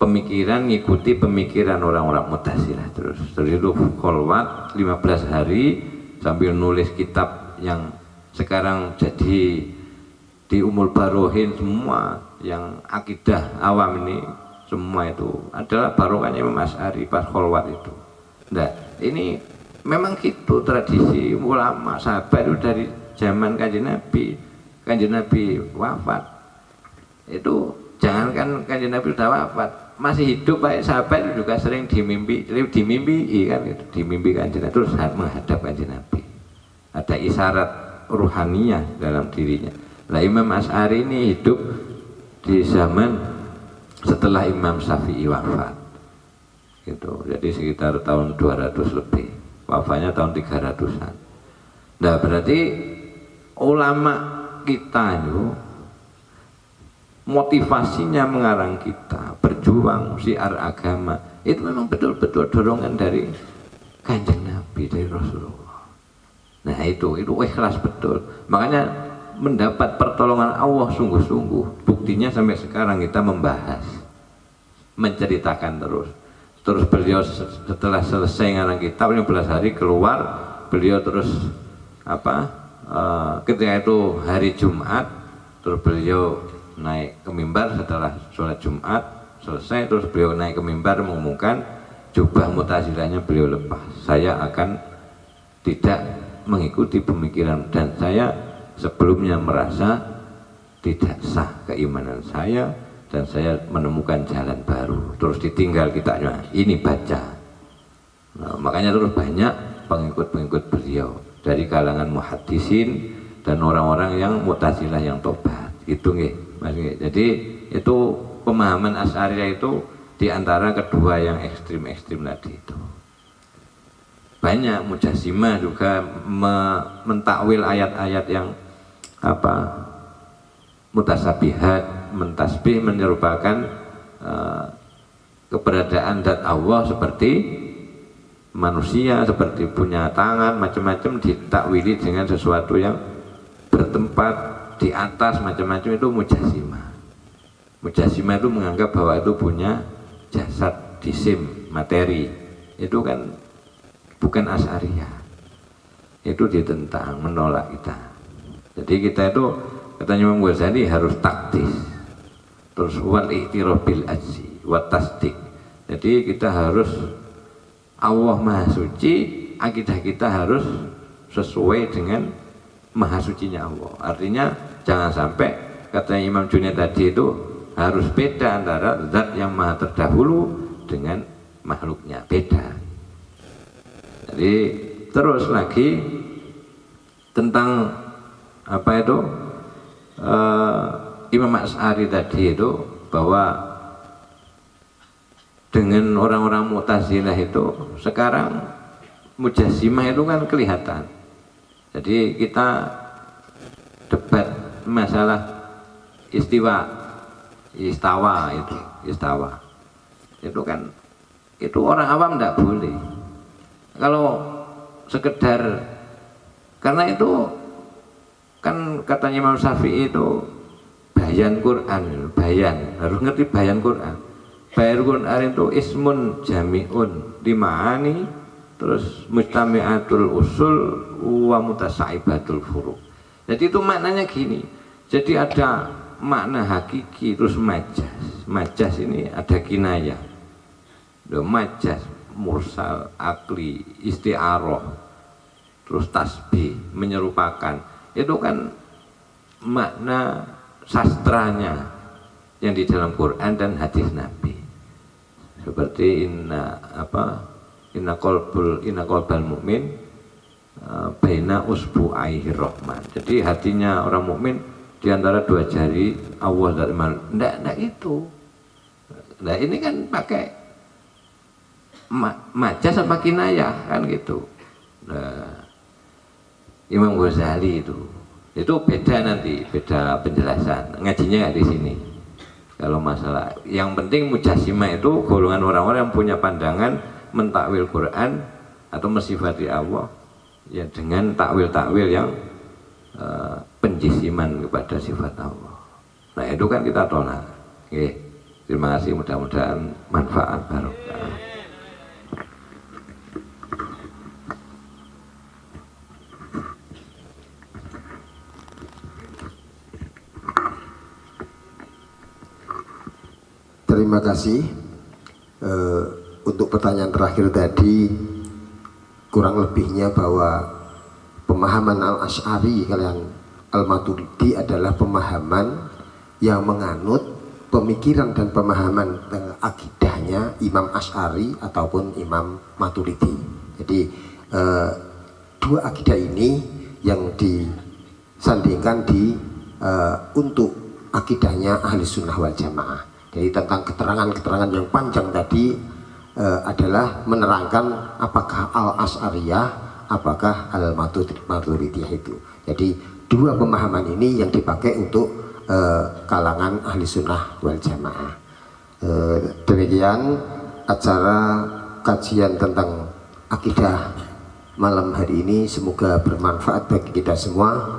pemikiran, ngikuti pemikiran orang-orang Mu'tazilah terus itu kholwat 15 hari sambil nulis kitab yang sekarang jadi di Umul Barohin, semua yang akidah awam ini semua itu adalah barokahnya Imam Asy'ari pas kholwat itu. Nah, ini memang gitu tradisi ulama sahabat itu dari zaman Kanjeng Nabi wafat itu, jangankan Kanjeng Nabi sudah wafat, masih hidup baik sahabat juga sering dimimpi kan gitu, dimimpi Kanjeng Nabi terus menghadap Kanjeng Nabi. Ada isyarat ruhaniyah dalam dirinya. Nah, Imam Asy'ari ini hidup di zaman setelah Imam Syafi'i wafat. Gitu. Jadi sekitar tahun 200 lebih. Wafatnya tahun 300-an. Nah, berarti ulama kita itu motivasinya mengarang kita berjuang syiar agama itu memang betul-betul dorongan dari Kanjeng Nabi, dari Rasulullah. Nah itu ikhlas betul, makanya mendapat pertolongan Allah sungguh-sungguh. Buktinya sampai sekarang kita membahas, menceritakan terus beliau setelah selesai ngarang kitab 15 hari keluar, beliau terus ketika itu hari Jumat, terus beliau naik ke mimbar setelah sholat Jumat selesai, terus beliau naik ke mimbar mengumumkan jubah Mu'tazilahnya beliau lepas. Saya akan tidak mengikuti pemikiran, dan saya sebelumnya merasa tidak sah keimanan saya, dan saya menemukan jalan baru. Terus ditinggal kitanya, ini baca. Nah, makanya terus banyak pengikut-pengikut beliau dari kalangan muhaddisin dan orang-orang yang Mu'tazilah yang tobat. Itu nggih. Jadi itu pemahaman Asy'ariyah itu diantara kedua yang ekstrim-ekstrim tadi itu. Banyak Mujassimah juga mentakwil ayat-ayat yang mutasabihat, mentasbih, menyerupakan keberadaan zat Allah seperti manusia, seperti punya tangan, macam-macam ditakwili dengan sesuatu yang bertempat di atas, macam-macam. Itu Mujassimah. Mujassimah itu menganggap bahwa itu punya jasad, jisim, materi. Itu kan bukan Asy'ariyah. Itu ditentang, menolak kita. Jadi kita itu, katanya Imam Ghazali, harus taktis. Terus wal i'tiraf bil ajzi wa tasdik. Jadi kita harus, Allah Maha Suci, akidah kita harus sesuai dengan Maha Sucinya Allah. Artinya jangan sampai katanya Imam Junaid tadi itu harus beda antara zat yang maha terdahulu dengan makhluknya, beda. Jadi terus lagi tentang Imam Asy'ari tadi itu, bahwa dengan orang-orang Mu'tazilah itu sekarang Mujassimah itu kan kelihatan. Jadi kita debat masalah istawa itu kan, itu orang awam tidak boleh. Kalau sekedar, karena itu kan katanya Imam Syafi'i itu bayan Quran, harus ngerti bayan Quran. Bayan Quran itu ismun jami'un lima'ani, terus mustami'atul usul wa mutasaibatul furu'. Jadi itu maknanya gini. Jadi ada makna hakiki, terus majas ini ada kinayah, majas mursal, akli, isti'aroh, terus tasbih, menyerupakan. Itu kan makna sastranya yang di dalam Quran dan hadis Nabi. Seperti inna qalbal mu'min baina usbu'aihi rahman. Jadi hatinya orang mukmin di antara dua jari Allah dan iman. Enggak itu. Nah ini kan pakai majas apa kinayah kan gitu. Nah, Imam Ghazali itu beda, nanti beda penjelasan, ngajinya nggak di sini. Kalau masalah yang penting Mujassimah itu golongan orang-orang yang punya pandangan mentakwil Quran atau mensifati Allah ya dengan takwil-takwil yang penjisiman kepada sifat Allah. Nah itu kan kita tolak. Oke, terima kasih, mudah-mudahan manfaat barokah. Terima kasih. Untuk pertanyaan terakhir tadi, kurang lebihnya bahwa pemahaman Al-Asy'ari kalian Al-Maturidi adalah pemahaman yang menganut pemikiran dan pemahaman akidahnya Imam Asy'ari ataupun Imam Maturidi. Jadi dua akidah ini yang disandingkan untuk akidahnya Ahli Sunnah wal Jamaah. Jadi tentang keterangan-keterangan yang panjang tadi adalah menerangkan apakah Al-Asy'ariyah, apakah Al-Maturidiyah itu. Jadi dua pemahaman ini yang dipakai untuk kalangan Ahli Sunnah wal Jamaah. Demikian acara kajian tentang akidah malam hari ini, semoga bermanfaat bagi kita semua.